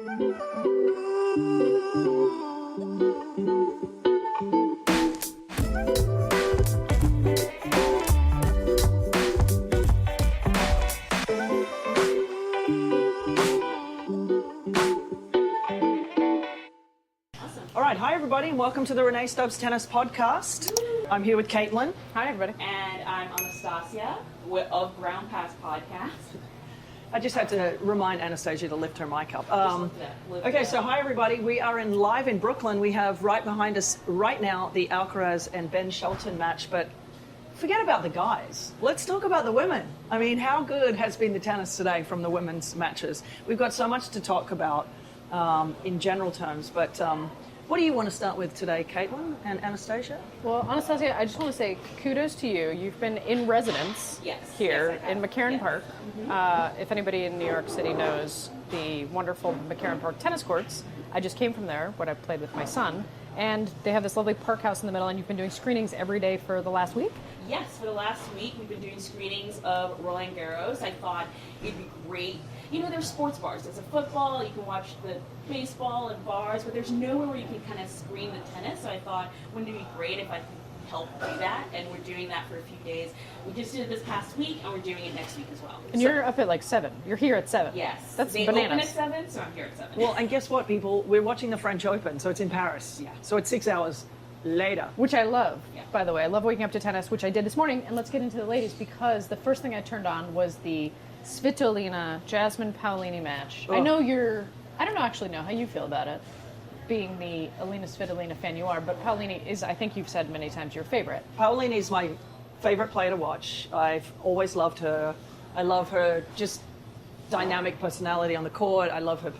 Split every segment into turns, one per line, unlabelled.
Hi, everybody, and welcome to the Rennae Stubbs Tennis Podcast. I'm here with Caitlin.
Hi, everybody.
And I'm Anastasia of Ground Pass Podcast.
I just had to remind Anastasia to lift her mic up. Okay, so hi, everybody. We are live in Brooklyn. We have right behind us right now the Alcaraz and Ben Shelton match, but forget about the guys. Let's talk about the women. I mean, how good has been the tennis today from the women's matches? We've got so much to talk about in general terms, but... what do you want to start with today, Caitlin and Anastasia?
Well, Anastasia, I just want to say kudos to you. You've been in residence here in McCarren Park. If anybody in New York City knows the wonderful McCarren Park tennis courts, I just came from there, what I played with my son, and they have this lovely park house in the middle, and you've been doing screenings every day for the last week?
Yes, for the last week we've been doing screenings of Roland Garros. I thought it'd be great. You know, there's sports bars. There's a football, you can watch the baseball and bars, but there's nowhere where you can kind of screen the tennis. So I thought, wouldn't it be great if I could help do that? And we're doing that for a few days. We just did it this past week, and we're doing it next week as well.
And you're up at like 7. You're here at 7.
Yes.
That's
they
bananas.
Open at 7, so I'm here at 7.
Well, and guess what, people? We're watching the French Open, so it's in Paris.
Yeah.
So it's 6 hours later.
Which I love, by the way. I love waking up to tennis, which I did this morning. And let's get into the ladies, because the first thing I turned on was the Svitolina Jasmine Paolini match.
Oh.
I don't actually know how you feel about it, being the Alina Svitolina fan you are, but Paolini is, I think you've said many times, your favorite.
Paolini is my favorite player to watch. I've always loved her. I love her just dynamic personality on the court. I love her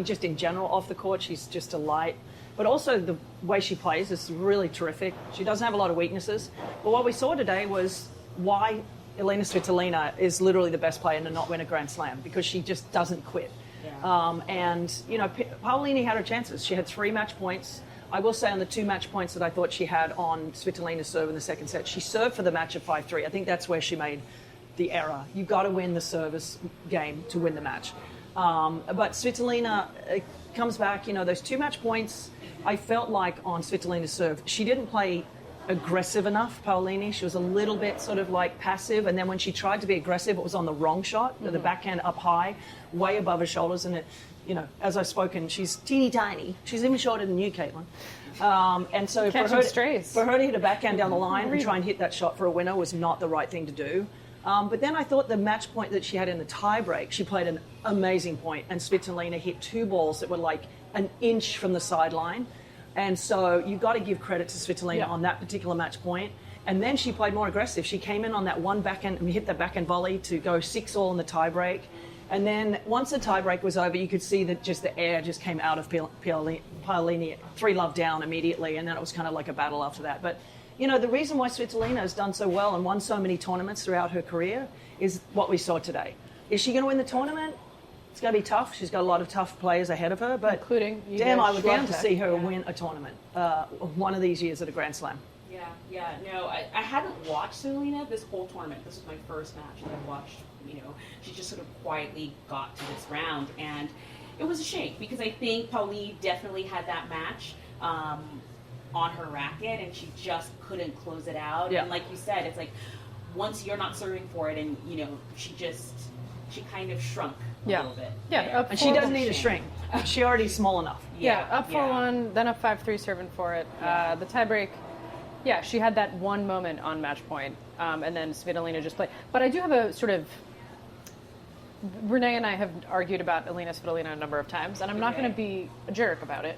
just in general off the court, she's just a light. But also the way she plays is really terrific. She doesn't have a lot of weaknesses. But what we saw today was why Alina Svitolina is literally the best player to not win a Grand Slam, because she just doesn't quit. Yeah. And, you know, Paolini had her chances. She had 3 match points. I will say on the 2 match points that I thought she had on Svitolina's serve in the second set, she served for the match at 5-3. I think that's where she made the error. You've got to win the service game to win the match. But Svitolina comes back, you know, those 2 match points, I felt like on Svitolina's serve, she didn't play aggressive enough, Paolini. She was a little bit sort of like passive, and then when she tried to be aggressive, it was on the wrong shot, the backhand up high, way above her shoulders, and it, you know, as I've spoken, she's teeny tiny. She's even shorter than you, Caitlin. And so for her to hit a backhand down the line and try and hit that shot for a winner was not the right thing to do. But then I thought the match point that she had in the tiebreak, she played an amazing point, and Svitolina hit 2 balls that were like an inch from the sideline. And so you've got to give credit to Svitolina on that particular match point. And then she played more aggressive. She came in on that one backhand and hit that backhand volley to go 6-all in the tiebreak. And then once the tiebreak was over, you could see that just the air just came out of Paolini, 3-love down immediately, and then it was kind of like a battle after that. But, you know, the reason why Svitolina has done so well and won so many tournaments throughout her career is what we saw today. Is she going to win the tournament? It's going to be tough. She's got a lot of tough players ahead of her, but
including
I would love to see her win a tournament one of these years at a Grand Slam.
No, I hadn't watched Svitolina this whole tournament. This was my first match that I watched. You know, she just sort of quietly got to this round, and it was a shame because I think Paolini definitely had that match on her racket, and she just couldn't close it out.
Yeah.
And like you said, it's like once you're not serving for it, and you know, she kind of shrunk a little bit.
Yeah,
and she doesn't need a shrink. She's already small enough.
Up 4-1, then up 5-3 serving for it. The tiebreak, she had that one moment on match point, and then Svitolina just played. But I do have a sort of... Rennae and I have argued about Alina Svitolina a number of times, and I'm not going to be a jerk about it.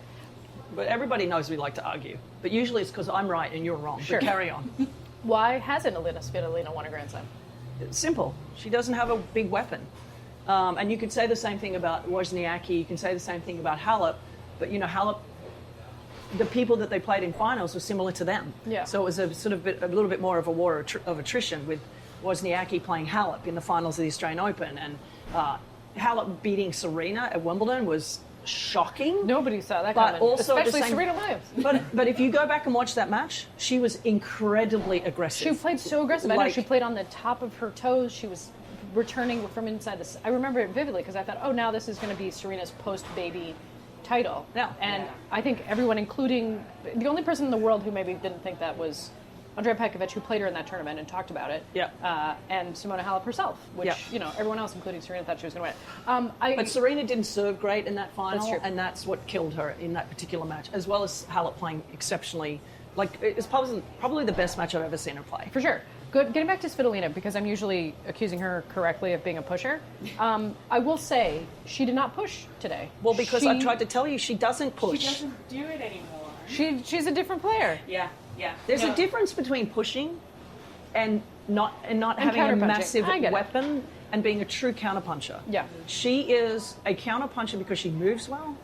But everybody knows we like to argue. But usually it's because I'm right and you're wrong.
Sure.
But carry on.
Why hasn't Alina Svitolina won a Grand Slam?
It's simple. She doesn't have a big weapon. And you could say the same thing about Wozniacki. You can say the same thing about Halep. But, you know, Halep, the people that they played in finals were similar to them. Yeah. So it was a sort of a little bit more of a war of attrition with Wozniacki playing Halep in the finals of the Australian Open. And Halep beating Serena at Wimbledon was shocking.
Nobody saw that coming,
also
especially Serena Williams.
But if you go back and watch that match, she was incredibly aggressive.
She played so aggressive. I know she played on the top of her toes. She was returning from inside this. I remember it vividly because I thought, oh, now this is going to be Serena's post-baby title.
Yeah.
And I think everyone, including the only person in the world who maybe didn't think that was Andrea Petkovic, who played her in that tournament and talked about it.
Yeah.
And Simona Halep herself, which, everyone else, including Serena, thought she was going to win it.
But Serena didn't serve great in that final,
That's true.
and that's what killed her in that particular match, as well as Halep playing exceptionally. Like, it's probably the best match I've ever seen her play.
For sure. Good. Getting back to Svitolina, because I'm usually accusing her correctly of being a pusher. I will say she did not push today.
Well, because I tried to tell you, she doesn't push.
She doesn't do it anymore.
She's a different player.
Yeah.
There's a difference between pushing and not having a
counterpunching.
massive
I get it.
weapon and being a true counterpuncher.
Yeah.
She is a counterpuncher because she moves well,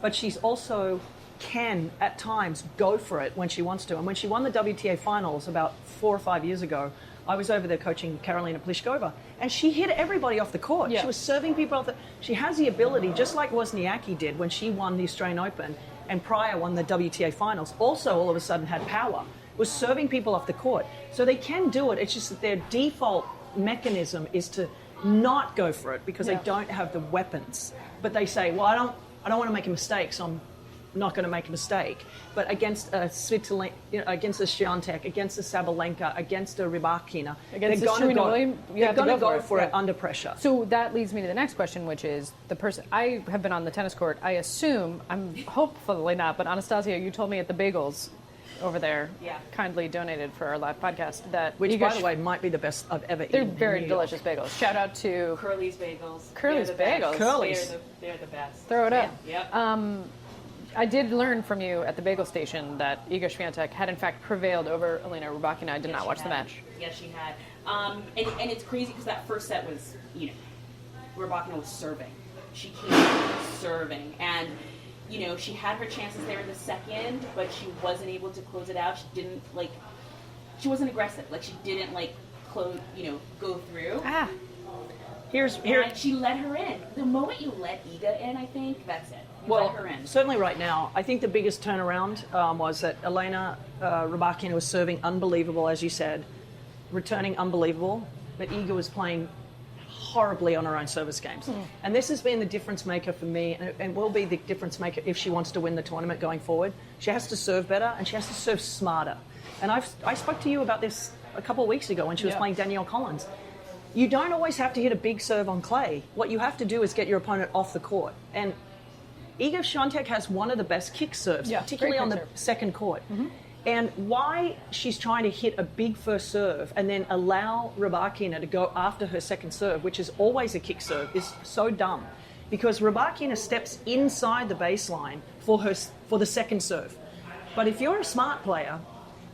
but she's also can at times go for it when she wants to. And when she won the WTA finals about 4 or 5 years ago, I was over there coaching Karolina Pliskova, and she hit everybody off the court.
Yeah.
She was serving people off the. She has the ability, just like Wozniacki did when she won the Australian Open and Pryor won the WTA finals. Also, all of a sudden, had power. Was serving people off the court. So they can do it. It's just that their default mechanism is to not go for it because they don't have the weapons. But they say, well, I don't want to make a mistake, so I'm not going to make a mistake. But against a Svitolina, against a Swiatek, against a Sabalenka, against a Rybakina,
Against
they're
a Serena Williams, you
they're
have to
going to
go
go for
Yeah.
it under pressure.
So that leads me to the next question, which is the person. I have been on the tennis court. I assume, I'm hopefully not, but Anastasia, you told me at the Bagels over there, kindly donated for our live podcast, that
Which, by the way, might be the best I've ever
they're
eaten.
very
in New York.
delicious bagels. Shout out to
Curly's Bagels.
Curly's
They're the best.
Bagels.
Curly's.
They're the best.
Throw it up.
Yep.
I did learn from you at the bagel station that Iga Swiatek had in fact prevailed over Elena Rybakina. I did not watch the match.
Yes, she had. And it's crazy because that first set was, Rybakina was serving. She came serving. And, she had her chances there in the second, but she wasn't able to close it out. She didn't, she wasn't aggressive. She didn't, close, go through. And she let her in. The moment you let Iga in, I think, that's it. You let her in.
Certainly right now, I think the biggest turnaround was that Elena Rybakina was serving unbelievable, as you said, returning unbelievable, but Iga was playing horribly on her own service games. And this has been the difference maker for me, and will be the difference maker if she wants to win the tournament going forward. She has to serve better, and she has to serve smarter. And I spoke to you about this a couple of weeks ago when she was playing Danielle Collins. You don't always have to hit a big serve on clay. What you have to do is get your opponent off the court. And Iga Swiatek has one of the best kick serves, particularly on the second court. And why she's trying to hit a big first serve and then allow Rybakina to go after her second serve, which is always a kick serve, is so dumb. Because Rybakina steps inside the baseline for the second serve. But if you're a smart player,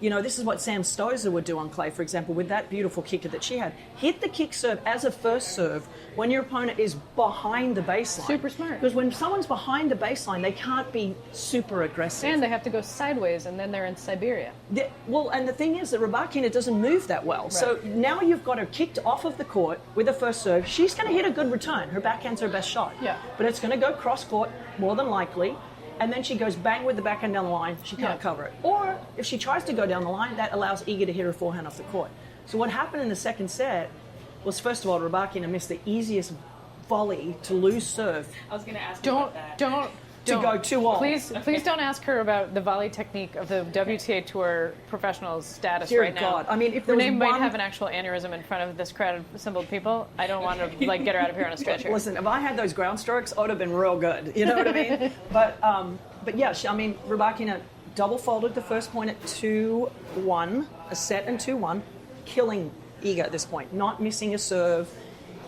this is what Sam Stosur would do on clay, for example, with that beautiful kicker that she had. Hit the kick serve as a first serve when your opponent is behind the baseline.
Super smart.
Because when someone's behind the baseline, they can't be super aggressive.
And they have to go sideways, and then they're in Siberia.
And the thing is that Rybakina doesn't move that well. Right. So now you've got her kicked off of the court with a first serve. She's going to hit a good return. Her backhand's her best shot.
Yeah.
But it's going to go cross court, more than likely. And then she goes bang with the backhand down the line. She can't cover it. Or if she tries to go down the line, that allows Iga to hit her forehand off the court. So what happened in the second set was, first of all, Rybakina missed the easiest volley to lose serve.
I was going to ask you about that.
Don't
go 2-all.
Please don't ask her about the volley technique of the WTA Tour professionals' status
Dear
right now.
God. I mean, if there
Renee
was
might
one...
have an actual aneurysm in front of this crowd of assembled people. I don't want to get her out of here on a stretcher.
Listen, if I had those ground strokes, I would have been real good. You know what I mean? But yeah, Rybakina double faulted the first point at 2-1, a set and 2-1, killing Iga at this point, not missing a serve.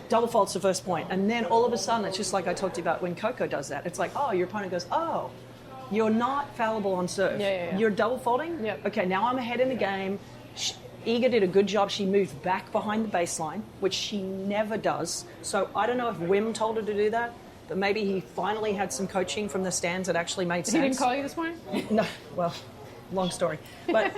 Double faults the first point, and then all of a sudden, it's just like I talked to you about when Coco does that. It's like, your opponent goes, you're not fallible on serve.
Yeah.
You're double faulting?
Yep.
Okay, now I'm ahead in the game. Iga did a good job. She moved back behind the baseline, which she never does. So I don't know if Wim told her to do that, but maybe he finally had some coaching from the stands that actually made sense.
He didn't call you this morning?
No, well, long story. But,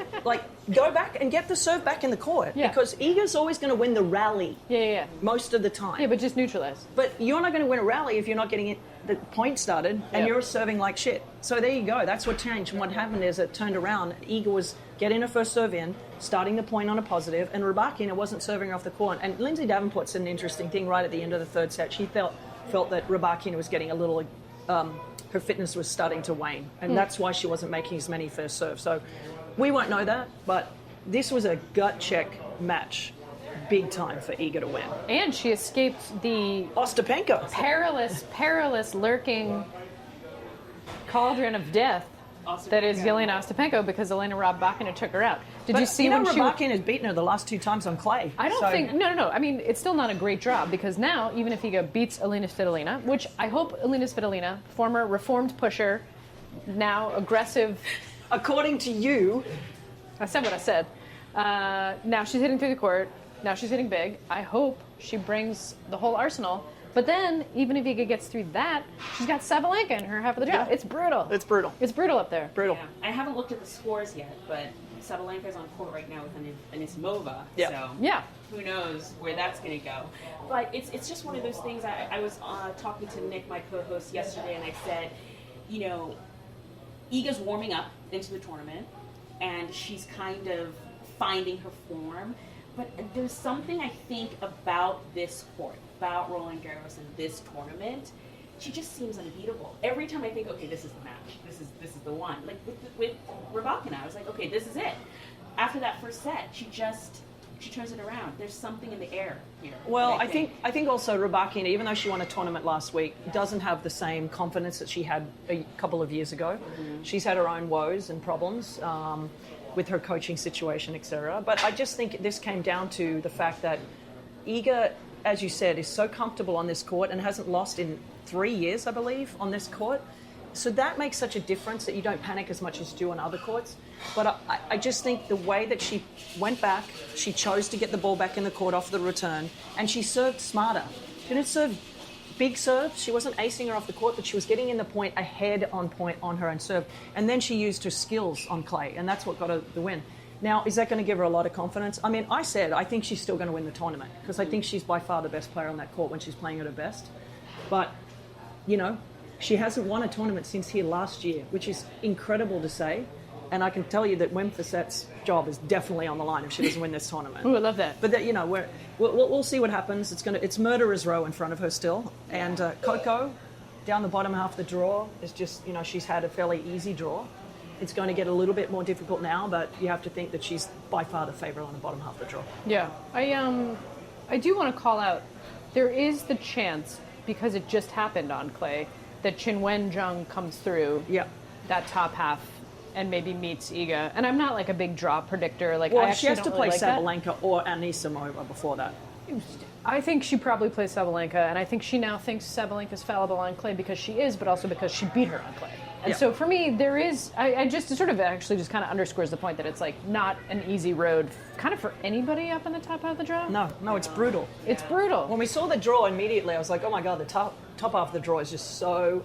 go back and get the serve back in the court.
Yeah.
Because Iga's always going to win the rally.
Yeah.
Most of the time.
Yeah, but just neutralize.
But you're not going to win a rally if you're not getting the point started, and you're serving like shit. So there you go. That's what changed. And what happened is it turned around. Iga was getting her first serve in, starting the point on a positive, and Rybakina wasn't serving her off the court. And Lindsay Davenport said an interesting thing right at the end of the third set. She felt that Rybakina was getting a little, her fitness was starting to wane, and that's why she wasn't making as many first serves. So we won't know that, but this was a gut check match. Big time for Iga to win.
And she escaped the
Ostapenko.
perilous, lurking cauldron of death that is Yelena Ostapenko because Elena Rybakina took her out. Did you see when
Rybakina has beaten her the last 2 times on clay?
I don't think... No. I mean, it's still not a great draw because now, even if Iga beats Elena Svitolina, which I hope Elena Svitolina, former reformed pusher, now aggressive...
According to you...
I said what I said. Now she's hitting through the court. Now she's hitting big. I hope she brings the whole arsenal. But then, even if Iga gets through that, she's got Sabalenka in her half of the draw.
Yeah.
It's brutal.
It's brutal.
It's brutal up there.
Brutal.
Yeah. I haven't looked at the scores yet, but Sabalenka's on court right now with Anisimova.
Yeah.
So
Yeah.
who knows where that's going to go. But it's just one of those things. I was talking to Nick, my co-host, yesterday, and I said, you know, Iga's warming up into the tournament, and she's kind of finding her form. But there's something I think about this court, about Roland Garros and this tournament. She just seems unbeatable. Every time I think, okay, this is the match. This is the one. Like with Rybakina, I was like, okay, this is it. After that first set, she turns it around. There's something in the air here.
Well, I think also Rybakina, even though she won a tournament last week, doesn't have the same confidence that she had a couple of years ago. Mm-hmm. She's had her own woes and problems. With her coaching situation, etc. But I just think this came down to the fact that Iga, as you said, is so comfortable on this court and hasn't lost in 3 years, I believe, on this court. So that makes such a difference that you don't panic as much as you do on other courts. But I just think the way that she went back, she chose to get the ball back in the court off the return, and she served smarter. She didn't serve big serves. She wasn't acing her off the court, but she was getting in the point ahead on point on her own serve. And then she used her skills on clay, and that's what got her the win. Now, is that going to give her a lot of confidence? I mean, I think she's still going to win the tournament because I think she's by far the best player on that court when she's playing at her best. But, you know, she hasn't won a tournament since here last year, which is incredible to say. And I can tell you that Wim Fissette's job is definitely on the line if she doesn't win this tournament.
Ooh, I love that.
But you know, we'll see what happens. It's murderer's row in front of her still. And Coco, down the bottom half of the draw, is just, you know, she's had a fairly easy draw. It's going to get a little bit more difficult now, but you have to think that she's by far the favourite on the bottom half of the draw.
Yeah, I do want to call out, there is the chance, because it just happened on clay, that Qinwen Zheng comes through that top half and maybe meets Iga. And I'm not like a big draw predictor. Like,
well,
I
she has to play
like
Sabalenka or Anisimova before that.
I think she probably plays Sabalenka, and I think she now thinks Sabalenka's fallible on clay because she is, but also because she beat her on clay. And so for me, there is, I just sort of actually just kind of underscores the point that it's like not an easy road kind of for anybody up in the top half of the draw.
No, it's brutal.
It's brutal.
When we saw the draw immediately, I was like, oh my God, the top half of the draw is just so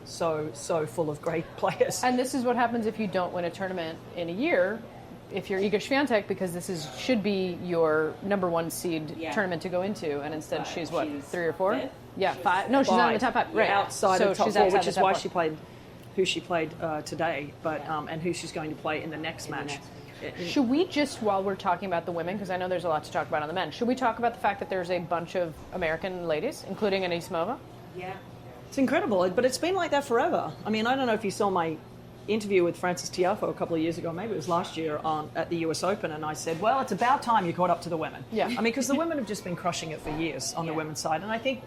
full of great players.
And this is what happens if you don't win a tournament in a year. If you're Iga Swiatek, because this should be your number one seed tournament to go into, and instead she's 3 or 4?
Fifth?
Yeah, 5. No, she's not in the top 5. Right,
outside
so
of the top
she's
4,
outside
which
the
is
top
why
4.
she played who she played today, but and who she's going to play in the next match.
Should we just, while we're talking about the women, because I know there's a lot to talk about on the men, should we talk about the fact that there's a bunch of American ladies, including Anisimova?
Yeah.
It's incredible, but it's been like that forever. I mean, I don't know if you saw my interview with Frances Tiafoe a couple of years ago, maybe it was last year, at the US Open, and I said, well, it's about time you caught up to the women.
Yeah.
I mean, because the women have just been crushing it for years on the women's side, and I think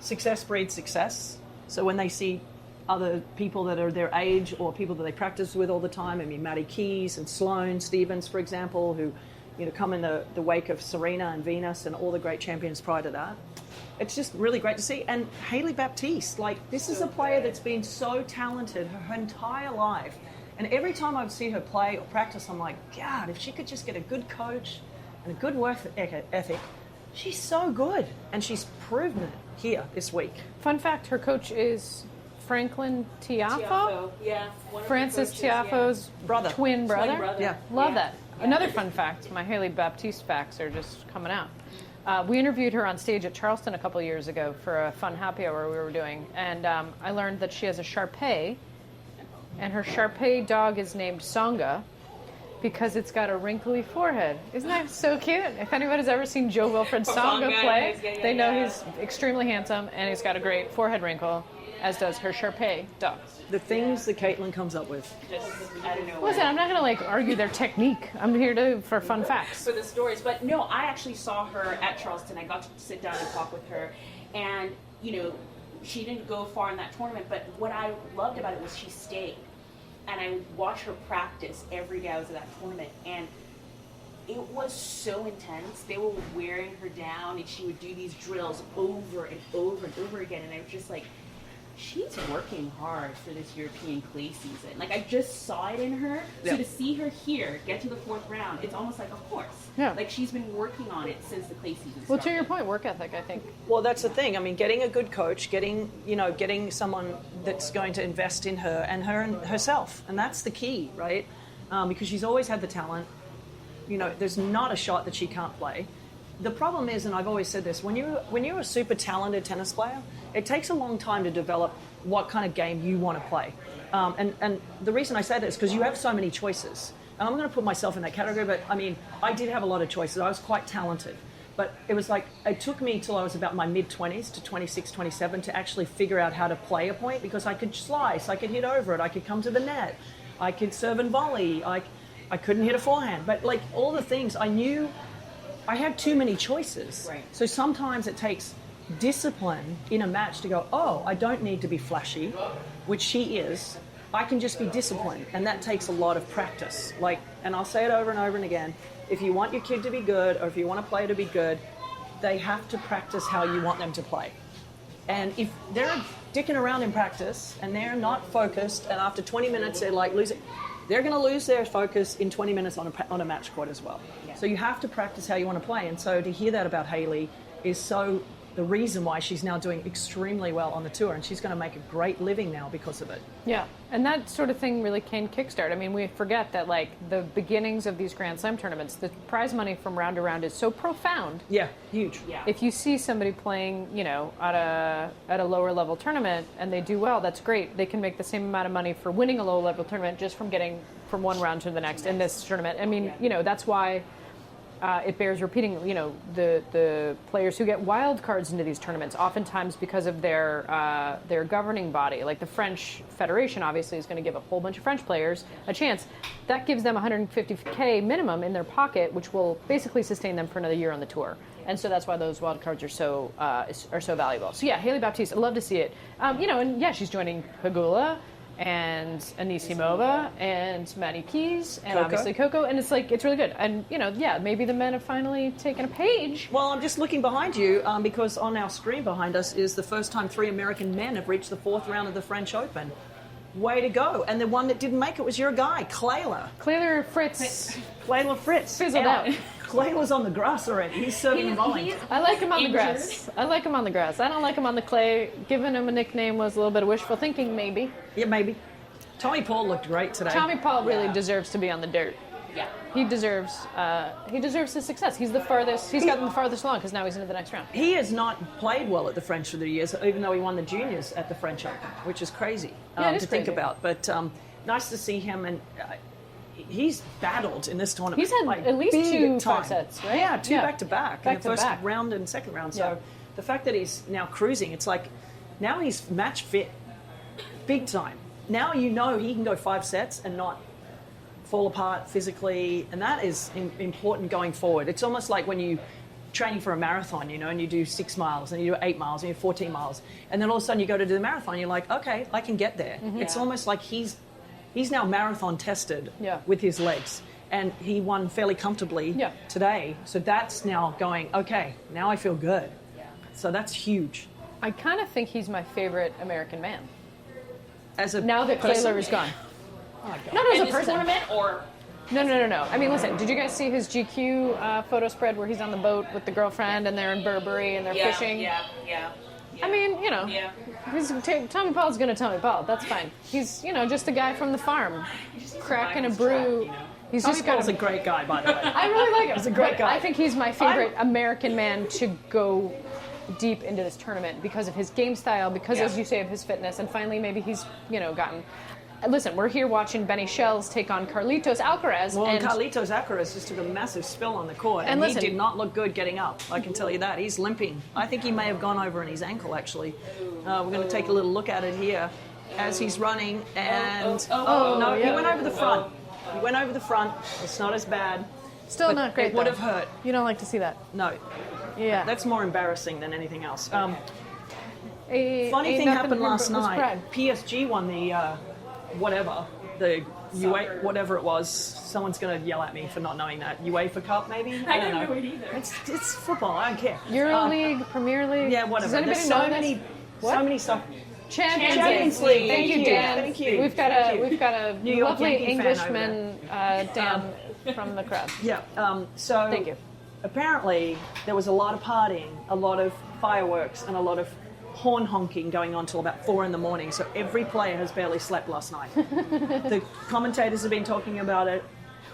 success breeds success. So when they see other people that are their age or people that they practice with all the time, I mean, Maddie Keys and Sloane Stephens, for example, who, you know, come in the wake of Serena and Venus and all the great champions prior to that. It's just really great to see. And Hailey Baptiste, like, this is a player that's been so talented her entire life. And every time I see her play or practice, I'm like, God, if she could just get a good coach and a good work ethic, she's so good. And she's proven it here this week.
Fun fact, her coach is Franklin Tiafoe?
Yeah.
Francis Tiafoe's
brother.
Twin brother?
Yeah.
Love that. Another fun fact, my Hailey Baptiste facts are just coming out. We interviewed her on stage at Charleston a couple of years ago for a fun happy hour we were doing, and I learned that she has a Shar-Pei, and her Shar-Pei dog is named Songa because it's got a wrinkly forehead. Isn't that so cute? If anybody's ever seen Joe Wilfred Songa play, they know he's extremely handsome, and he's got a great forehead wrinkle, as does her Shar-Pei dog.
The things that Caitlin comes up with.
Just I don't know.
Listen, I'm not going to argue their technique. I'm here for fun facts.
For the stories. But no, I actually saw her at Charleston. I got to sit down and talk with her. And, she didn't go far in that tournament. But what I loved about it was she stayed. And I would watch her practice every day I was at that tournament. And it was so intense. They were wearing her down. And she would do these drills over and over and over again. And I was just like, she's working hard for this European clay season. Like, I just saw it in her. So
Yeah.
to see her here, get to the fourth round, it's almost like, of course.
Yeah.
Like, she's been working on it since the clay season started.
Well, to your point, work ethic, I think.
Well, that's the thing. I mean, getting a good coach, getting someone that's going to invest in her and herself, and that's the key, right? Because she's always had the talent. There's not a shot that she can't play. The problem is, and I've always said this, when you're a super talented tennis player, it takes a long time to develop what kind of game you want to play. And the reason I say that is because you have so many choices. And I'm going to put myself in that category, but I mean, I did have a lot of choices. I was quite talented. But it was like, it took me till I was about my mid-20s to 26, 27 to actually figure out how to play a point, because I could slice, I could hit over it, I could come to the net, I could serve and volley, I couldn't hit a forehand. But like all the things, I knew I had too many choices.
Right.
So sometimes it takes discipline in a match to go, oh, I don't need to be flashy, which she is. I can just be disciplined, and that takes a lot of practice. And I'll say it over and over and again, if you want your kid to be good, or if you want to play to be good, they have to practice how you want them to play. And if they're dicking around in practice, and they're not focused, and after 20 minutes they're like losing, they're going to lose their focus in 20 minutes on a match court as well. Yeah. So you have to practice how you want to play. And so to hear that about Hayley is the reason why she's now doing extremely well on the tour, and she's going to make a great living now because of it.
Yeah, and that sort of thing really can kickstart. I mean, we forget that the beginnings of these Grand Slam tournaments, the prize money from round to round is so profound.
Yeah, huge.
Yeah.
If you see somebody playing, at a lower level tournament and they do well, that's great. They can make the same amount of money for winning a low level tournament just from getting from one round to the next in this tournament. I mean, that's why it bears repeating, the players who get wild cards into these tournaments, oftentimes because of their governing body, like the French Federation obviously is going to give a whole bunch of French players a chance. That gives them $150K minimum in their pocket, which will basically sustain them for another year on the tour. And so that's why those wild cards are so valuable. So yeah, Hayley Baptiste, I'd love to see it. And yeah, she's joining Pegula and Anisimova and Maddie Pease and
Coco.
Obviously Coco, and it's really good. And maybe the men have finally taken a page.
Well, I'm just looking behind you because on our screen behind us is the first time 3 American men have reached the 4th round of the French Open. Way to go. And the one that didn't make it was your guy, Clayla.
Clayler Fritz
Clayla Fritz.
fizzled out.
Clayla's on the grass already. He's serving and bowling.
I like him on the
Injured.
grass. I like him on the grass. I don't like him on the clay. Giving him a nickname was a little bit of wishful thinking, maybe.
Yeah, maybe. Tommy Paul looked great today.
Tommy Paul really deserves to be on the dirt.
Yeah.
He deserves his success. He's gotten the farthest along because now he's into the next round.
He has not played well at the French for the years, even though he won the juniors at the French Open, which is crazy
Yeah, it is
to think
crazy.
about. But nice to see him, and he's battled in this tournament.
He's had at least
big
2
time.
5 sets, right?
Yeah, 2 back-to-back in the first
Back-to-back.
round and second round. So
Yeah.
the fact that he's now cruising, it's like now he's match fit, big time. Now he can go 5 sets and not fall apart physically, and that is important going forward. It's almost like when you training for a marathon, and you do 6 miles and you do 8 miles and you do 14 miles, and then all of a sudden you go to do the marathon, you're like, okay, I can get there. It's almost like he's now marathon tested with his legs, and he won fairly comfortably today. So that's now going, okay, now I feel good. So that's huge.
I kind of think he's my favorite American man.
As a
Now that
person,
Clayler is gone.
Oh, God.
Not as
In
a
this
person.
tournament, or
No. I mean, listen, did you guys see his GQ photo spread where he's on the boat with the girlfriend and they're in Burberry and they're fishing?
Yeah.
I mean,
Yeah.
Tommy Paul's going to Tommy Paul. That's fine. He's, just a guy from the farm, cracking a brew. He's
Tommy
just got
Paul's a great guy, by the way.
I really like him.
He's a great
But
guy.
I think he's my favorite American man to go deep into this tournament because of his game style, because, as you say, of his fitness, and finally maybe he's, gotten... Listen, we're here watching Benny Shells take on Carlitos Alcaraz.
Well, Carlitos Alcaraz just took a massive spill on the court, and
listen,
he did not look good getting up. I can tell you that. He's limping. I think he may have gone over in his ankle, actually. We're going to take a little look at it here as he's running, and... he went over the front. He went over the front. It's not as bad.
Still not great,
It would have hurt.
You don't like to see that.
No.
Yeah.
That's more embarrassing than anything else. Funny
Ain't
thing
nothing
happened
but
last night.
pride.
PSG won the the UEFA, whatever it was. Someone's going to yell at me for not knowing that. UEFA Cup, maybe?
I
don't
don't know it either.
It's football. I don't care.
EuroLeague, Premier League.
Yeah, whatever.
Does anybody
There's
know
so many,
What?
so many stuff.
Champions
League.
Thank you, Dan.
Thank you.
We've got a
New York
lovely
Yankee fan over
Englishman, Dan, from the crowd.
Yeah. So
Thank you.
Apparently, there was a lot of partying, a lot of fireworks, and a lot of horn honking going on till about 4 a.m. So every player has barely slept last night. The commentators have been talking about it.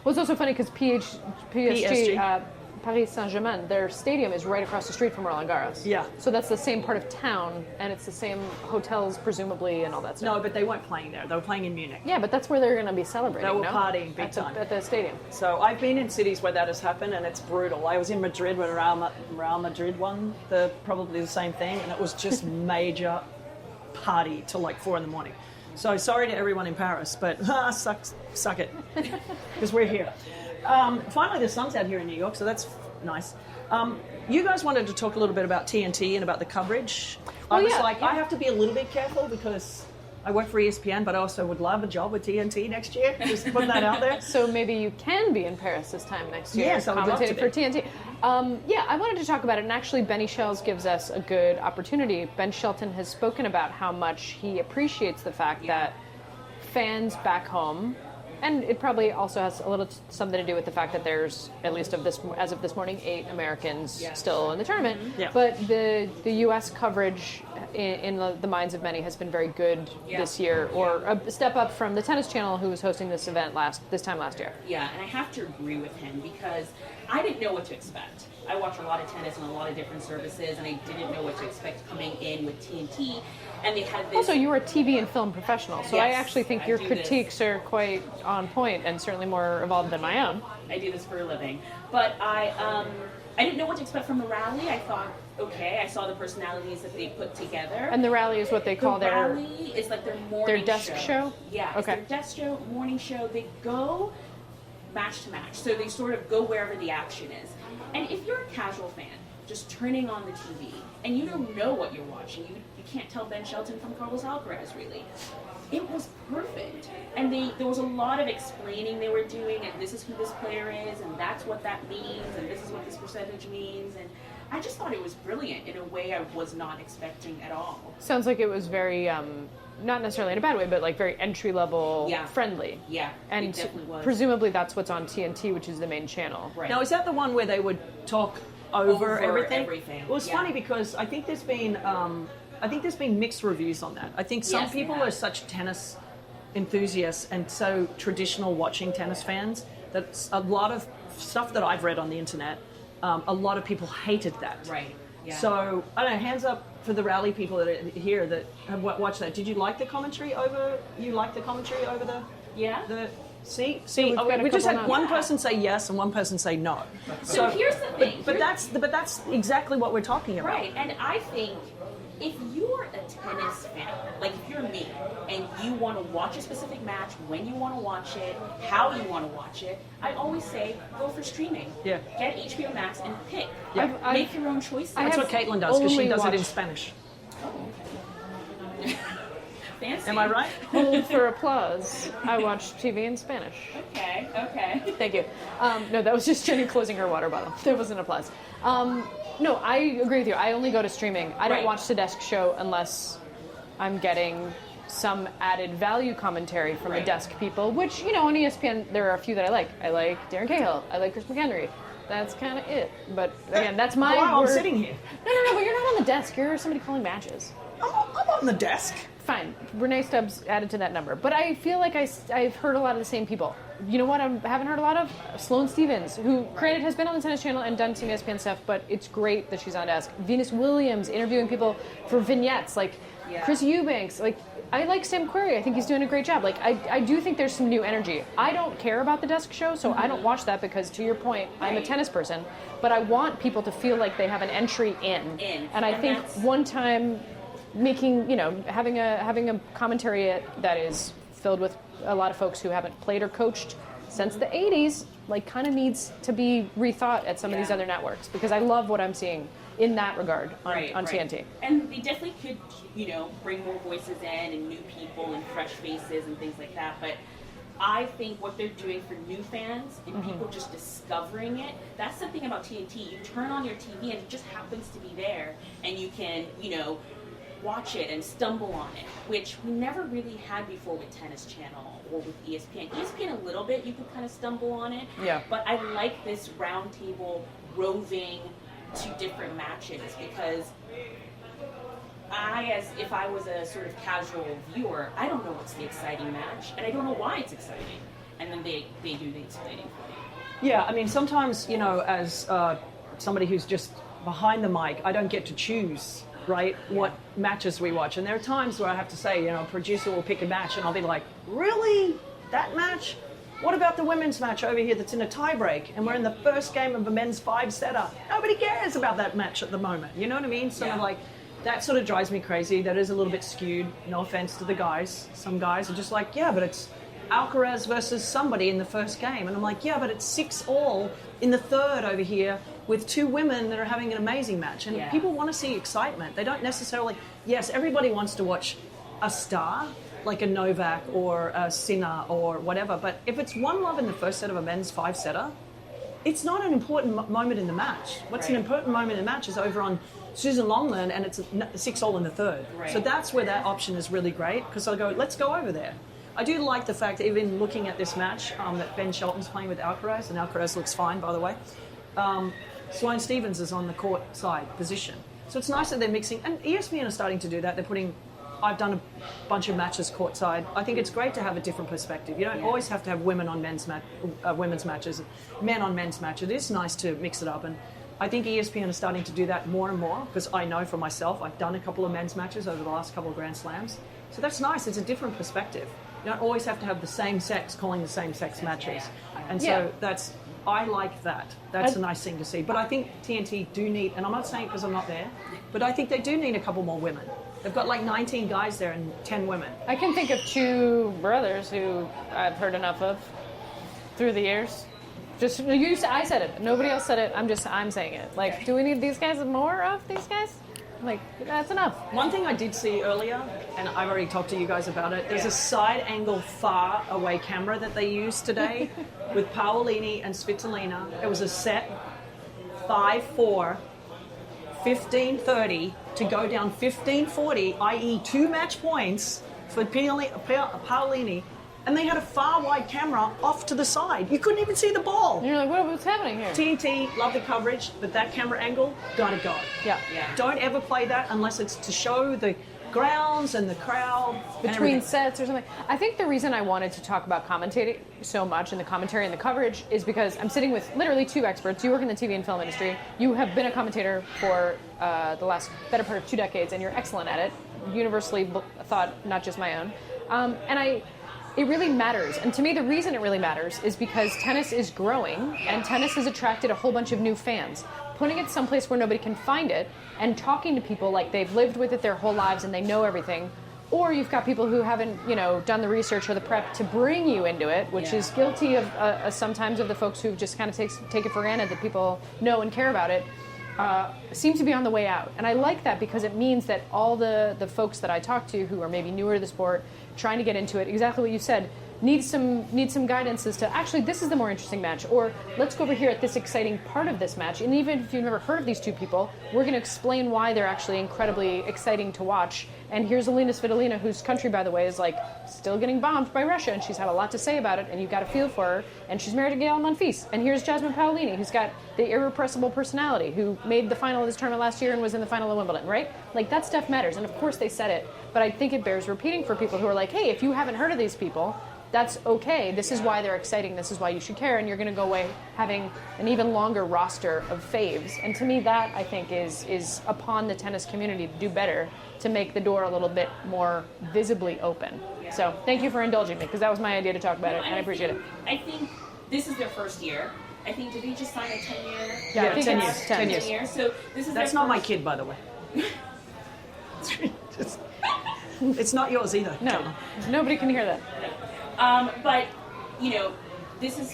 Well, it's also funny because PSG, Paris Saint-Germain, their stadium is right across the street from Roland Garros.
Yeah.
So that's the same part of town, and it's the same hotels, presumably, and all that stuff.
No, but they weren't playing there. They were playing in Munich.
Yeah, but that's where they're going to be celebrating.
They were
no?
partying big time.
At the stadium.
So I've been in cities where that has happened, and it's brutal. I was in Madrid when Real Madrid won probably the same thing, and it was just major party till like 4 a.m. So sorry to everyone in Paris, but suck it, because we're here. Finally, the sun's out here in New York, so that's nice. You guys wanted to talk a little bit about TNT and about the coverage. I was I have to be a little bit careful because I work for ESPN, but I also would love a job with TNT next year. Just putting that out there.
So maybe you can be in Paris this time next year.
Yes, I would love to
for TNT. I wanted to talk about it, and actually Benny Shells gives us a good opportunity. Ben Shelton has spoken about how much he appreciates the fact that fans back home, and it probably also has a little something to do with the fact that there's, at least as of this morning, 8 Americans still in the tournament.
Yeah.
But the U.S. coverage in the minds of many has been very good this year, or a step up from the Tennis Channel, who was hosting this event this time last year.
Yeah, and I have to agree with him because I didn't know what to expect. I watch a lot of tennis on a lot of different services, and I didn't know what to expect coming in with TNT. And they had this...
Also, you were a TV and film professional, so I actually think your critiques are quite on point and certainly more evolved than my own.
I do this for a living. But I didn't know what to expect from the rally. I thought, okay, I saw the personalities that they put together.
And the rally is what they call
the rally is like their morning
desk show?
Yeah, it's their desk show, morning show. They go match to match. So they sort of go wherever the action is. And if you're a casual fan, just turning on the TV, and you don't know what you're watching, you can't tell Ben Shelton from Carlos Alcaraz, really. It was perfect. And there was a lot of explaining they were doing, and this is who this player is, and that's what that means, and this is what this percentage means. And I just thought it was brilliant in a way I was not expecting at all.
Sounds like it was very, not necessarily in a bad way, but like very entry-level friendly.
Yeah,
and
it definitely was.
Presumably that's what's on TNT, which is the main channel.
Right.
Now, is that the one where they would talk over everything? Well, it's funny because I think there's been mixed reviews on that. I think some people are such tennis enthusiasts and so traditional watching tennis fans that a lot of stuff that I've read on the internet, a lot of people hated that.
Right. Yeah.
So, I don't know, hands up for the rally people that are here that have watched that. Did you like the commentary over the...
Yeah.
See,
we
just had one person say yes and one person say no.
So here's the thing.
But that's exactly what we're talking about.
Right, and I think if you're a tennis fan, like if you're me, and you want to watch a specific match, when you want to watch it, how you want to watch it, I always say go for streaming.
Yeah.
Get HBO Max and pick.
Yeah.
Make your own choices.
That's what Caitlin does because she does it in Spanish.
Fancy.
Am I right?
Hold for applause. I watch TV in Spanish.
Okay.
Thank you. No, that was just Jenny closing her water bottle. There was an applause. No, I agree with you. I only go to streaming. I don't watch the desk show unless I'm getting some added value commentary from the desk people, which, on ESPN, there are a few that I like. I like Darren Cahill. I like Chris McHenry. That's kind of it. But, again, that's my
I'm
word.
sitting here.
No, but you're not on the desk. You're somebody calling matches.
I'm on the desk.
fine. Rennae Stubbs added to that number. But I feel like I've heard a lot of the same people. You know what I haven't heard a lot of? Sloane Stephens, who, granted, has been on the Tennis Channel and done some ESPN stuff, but it's great that she's on desk. Venus Williams, interviewing people for vignettes, like Chris Eubanks. Like, I like Sam Querrey. I think he's doing a great job. Like, I do think there's some new energy. I don't care about the desk show, so I don't watch that because, to your point, I'm a tennis person. But I want people to feel like they have an entry in. And I think one time making, having a commentary that is filled with a lot of folks who haven't played or coached since the 80s, like, kind of needs to be rethought at some of these other networks, because I love what I'm seeing in that regard on TNT.
And they definitely could, bring more voices in and new people and fresh faces and things like that. But I think what they're doing for new fans and people just discovering it, that's the thing about TNT. You turn on your TV and it just happens to be there, and you can, watch it and stumble on it, which we never really had before with Tennis Channel or with ESPN. ESPN a little bit, you could kind of stumble on it. Yeah. But I like this roundtable roving to different matches, because if I was a sort of casual viewer, I don't know what's the exciting match, and I don't know why it's exciting. And then they do the exciting for me.
Yeah, I mean, sometimes, as somebody who's just behind the mic, I don't get to choose, right, what matches we watch. And there are times where I have to say, a producer will pick a match and I'll be like, really? That match? What about the women's match over here that's in a tiebreak and we're in the first game of a men's 5-setter? Nobody cares about that match at the moment. You know what I mean? Sort of like, that sort of drives me crazy. That is a little bit skewed. No offense to the guys. Some guys are just like, yeah, but it's Alcaraz versus somebody in the first game. And I'm like, yeah, but it's 6-all in the third over here with two women that are having an amazing match. And people want to see excitement. They don't necessarily, yes, everybody wants to watch a star, like a Novak or a Sinner or whatever. But if it's 1-love in the first set of a men's 5-setter, it's not an important moment in the match. What's an important moment in the match is over on Susan Longland, and it's 6-all in the third. Right. So that's where that option is really great, because I'll go, let's go over there. I do like the fact that even looking at this match that Ben Shelton's playing with Alcaraz, and Alcaraz looks fine, by the way, Sloane Stephens is on the court side position. So it's nice that they're mixing, and ESPN are starting to do that. They're putting, I've done a bunch of matches courtside. I think it's great to have a different perspective. You don't always have to have women on women's matches, men on men's matches. It is nice to mix it up, and I think ESPN is starting to do that more and more, because I know for myself, I've done a couple of men's matches over the last couple of Grand Slams. So that's nice. It's a different perspective. You don't always have to have the same sex calling the same sex matches. And so I like that. That's a nice thing to see. But I think TNT do need, and I'm not saying it because I'm not there, but I think they do need a couple more women. They've got like 19 guys there and 10 women.
I can think of 2 brothers who I've heard enough of through the years. Just I said it. Nobody else said it. I'm saying it. Like, do we need these guys, more of these guys? Like, that's enough.
One thing I did see earlier, and I've already talked to you guys about it, there's a side angle far away camera that they used today with Paolini and Svitolina. It was a set 5-4, 15-30 to go down 15-40, i.e. 2 match points for Paolini. And they had a far wide camera off to the side. You couldn't even see the ball.
And you're like, what's happening here?
TNT, love the coverage, but that camera angle, gotta go.
Yeah.
Don't ever play that unless it's to show the grounds and the crowd.
Between sets or something. I think the reason I wanted to talk about commentating so much and the commentary and the coverage is because I'm sitting with literally 2 experts. You work in the TV and film industry. You have been a commentator for the last better part of 2 decades, and you're excellent at it. Universally thought, not just my own. It really matters. And to me, the reason it really matters is because tennis is growing, and tennis has attracted a whole bunch of new fans. Putting it someplace where nobody can find it and talking to people like they've lived with it their whole lives and they know everything. Or you've got people who haven't, done the research or the prep to bring you into it, which is guilty of sometimes of the folks who just kind of take it for granted that people know and care about it. Seem to be on the way out. And I like that because it means that all the folks that I talk to who are maybe newer to the sport, trying to get into it, exactly what you said, need some guidance as to actually this is the more interesting match, or let's go over here at this exciting part of this match. And even if you've never heard of these two people, we're going to explain why they're actually incredibly exciting to watch. And here's Alina Svitolina, whose country, by the way, is like still getting bombed by Russia, and she's had a lot to say about it, and you've got to feel for her. And she's married to Gael Monfils. And here's Jasmine Paolini, who's got the irrepressible personality, who made the final of this tournament last year and was in the final of Wimbledon, right? Like, that stuff matters. And of course they said it, but I think it bears repeating for people who are like, hey, if you haven't heard of these people, that's okay. This is why they're exciting. This is why you should care. And you're going to go away having an even longer roster of faves. And to me, that, I think, is upon the tennis community to do better, to make the door a little bit more visibly open. Yeah. So thank you for indulging me, because that was my idea to talk about it, and I appreciate it.
I think this is their first year. I think, did they just sign a 10-year?
Yeah, I think
10
it's
years.
10 years.
So this is
That's not my kid, by the way. It's not yours either.
No, nobody can hear that.
But, this is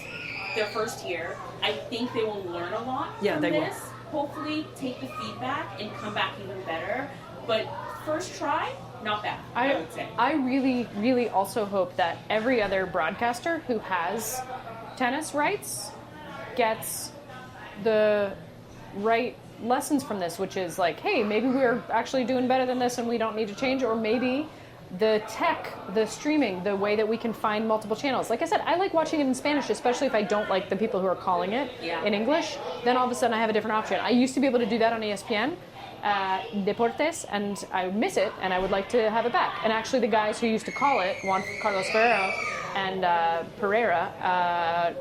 their first year. I think they will learn a lot from this. Hopefully take the feedback and come back even better. But first try, not bad, I would say.
I really, really also hope that every other broadcaster who has tennis rights gets the right lessons from this, which is like, hey, maybe we're actually doing better than this and we don't need to change, or maybe the tech, the streaming, the way that we can find multiple channels. Like I said, I like watching it in Spanish, especially if I don't like the people who are calling it in English. Then all of a sudden I have a different option. I used to be able to do that on ESPN, Deportes, and I miss it, and I would like to have it back. And actually the guys who used to call it, Juan Carlos Ferrero and Pereira,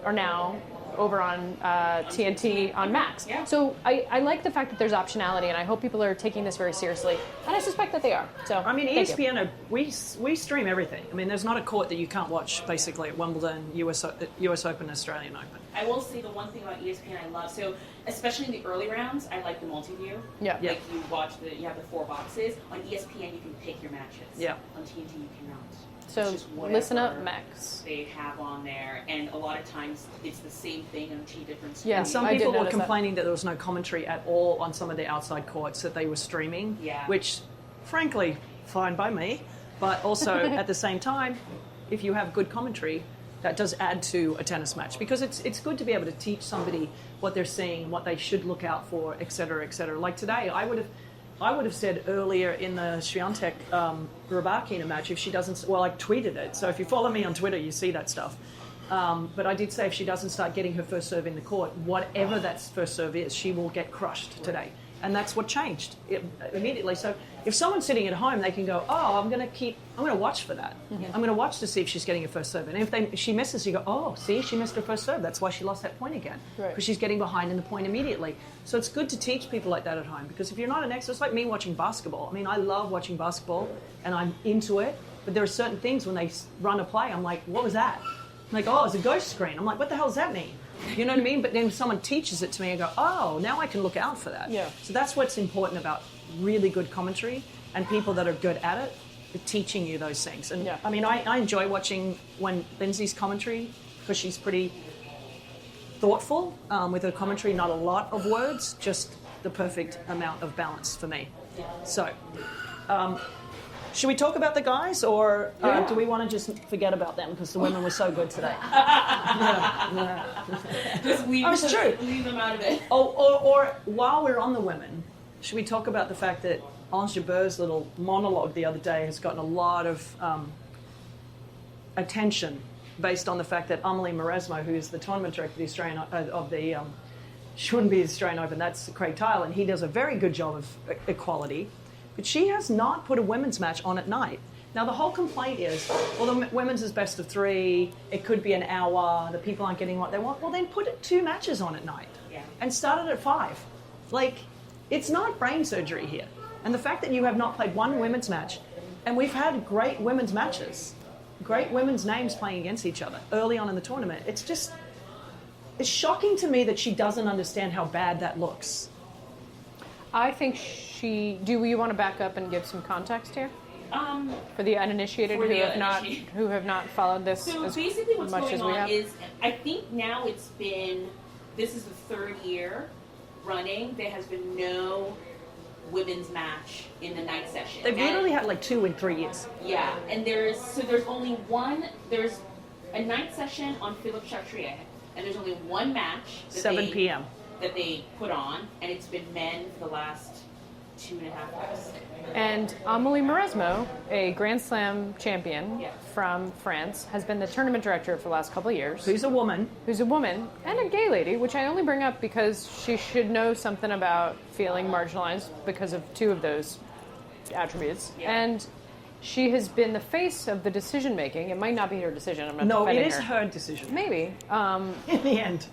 are now over on TNT on Max.
Yeah.
So I like the fact that there's optionality, and I hope people are taking this very seriously. And I suspect that they are. So
I mean, ESPN, we stream everything. I mean, there's not a court that you can't watch, basically, at Wimbledon, US Open, Australian Open.
I will say the one thing about ESPN I love, so especially in the early rounds, I like the multi-view.
Yeah.
Like you have the 4 boxes. On ESPN, you can pick your matches.
Yeah.
On TNT, you cannot.
So listen up, Max.
They have on there, and a lot of times it's the same thing on 2 different screens.
Yeah,
And some people were complaining that there was no commentary at all on some of the outside courts that they were streaming, which, frankly, fine by me. But also, at the same time, if you have good commentary, that does add to a tennis match, because it's good to be able to teach somebody what they're seeing, what they should look out for, et cetera, et cetera. Like today, I would have said earlier in the Swiatek Rybakina match, if she doesn't, well, I tweeted it. So if you follow me on Twitter, you see that stuff. But I did say if she doesn't start getting her first serve in the court, whatever that first serve is, she will get crushed today. And that's what changed immediately. So if someone's sitting at home, they can go, oh, I'm going to watch for that. Mm-hmm. I'm going to watch to see if she's getting her first serve. And if she misses, you go, oh, see, she missed her first serve. That's why she lost that point again. Because she's getting behind in the point immediately. So it's good to teach people like that at home. Because if you're not an expert, it's like me watching basketball. I mean, I love watching basketball and I'm into it. But there are certain things when they run a play, I'm like, what was that? I'm like, oh, it's a ghost screen. I'm like, what the hell does that mean? You know what I mean? But then if someone teaches it to me, I go, oh, now I can look out for that.
Yeah.
So that's what's important about really good commentary and people that are good at it, teaching you those things. And I mean, I enjoy watching when Lindsay's commentary, because she's pretty thoughtful with her commentary, not a lot of words, just the perfect amount of balance for me. So, should we talk about the guys, or do we want to just forget about them because the women were so good today?
Just leave them out of it.
Or while we're on the women, should we talk about the fact that Ange Jabber's little monologue the other day has gotten a lot of attention based on the fact that Amelie Mauresmo, who's the tournament director of the Australian shouldn't be the Australian Open, that's Craig Tile, and he does a very good job of equality. But she has not put a women's match on at night. Now, the whole complaint is, well, the women's is best of 3, it could be an hour, the people aren't getting what they want. Well, then put 2 matches on at night and start it at 5. Like, it's not brain surgery here. And the fact that you have not played one women's match, and we've had great women's matches, great women's names playing against each other early on in the tournament, it's shocking to me that she doesn't understand how bad that looks.
I think do you want to back up and give some context here? For the uninitiated who have not followed this
so
as
basically what's
much
going
as we
on
have?
is, I think now this is the 3rd year running, there has been no women's match in the night session.
They've literally had like 2 in 3 years.
Yeah, and there's only one, there's a night session on Philippe Chatrier, and there's only one match.
7 p.m.
That they put on, and it's been men for the last 2.5 years.
And Amélie Mauresmo, a Grand Slam champion
Yes.
from France, has been the tournament director for the last couple of years.
Who's a woman.
Who's a woman and a gay lady, which I only bring up because she should know something about feeling marginalized because of two of those attributes.
Yeah.
And she has been the face of the decision making. It might not be her decision. I'm not
No, it
defending
is
her.
her decision.
Maybe.
In the end.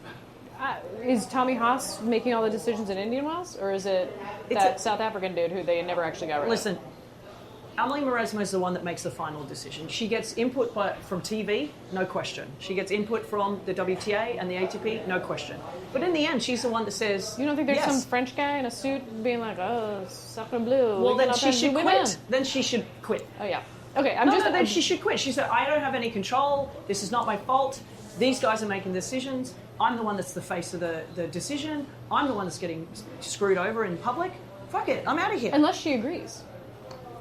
Is Tommy Haas making all the decisions in Indian Wells, or is it that South African dude who they never actually got rid of?
Listen, Amélie Mauresmo is the one that makes the final decision. She gets input from TV, no question. She gets input from the WTA and the ATP, no question. But in the end, she's the one that says,
You don't think there's
yes.
some French guy in a suit being like, oh, sacre bleu.
Well,
we
then
cannot
she
have
should
women."
quit. Then she should quit.
Oh, yeah. Okay,
Then she should quit. She said, I don't have any control. This is not my fault. These guys are making decisions. I'm the one that's the face of the decision. I'm the one that's getting screwed over in public. Fuck it. I'm out of here.
Unless she agrees.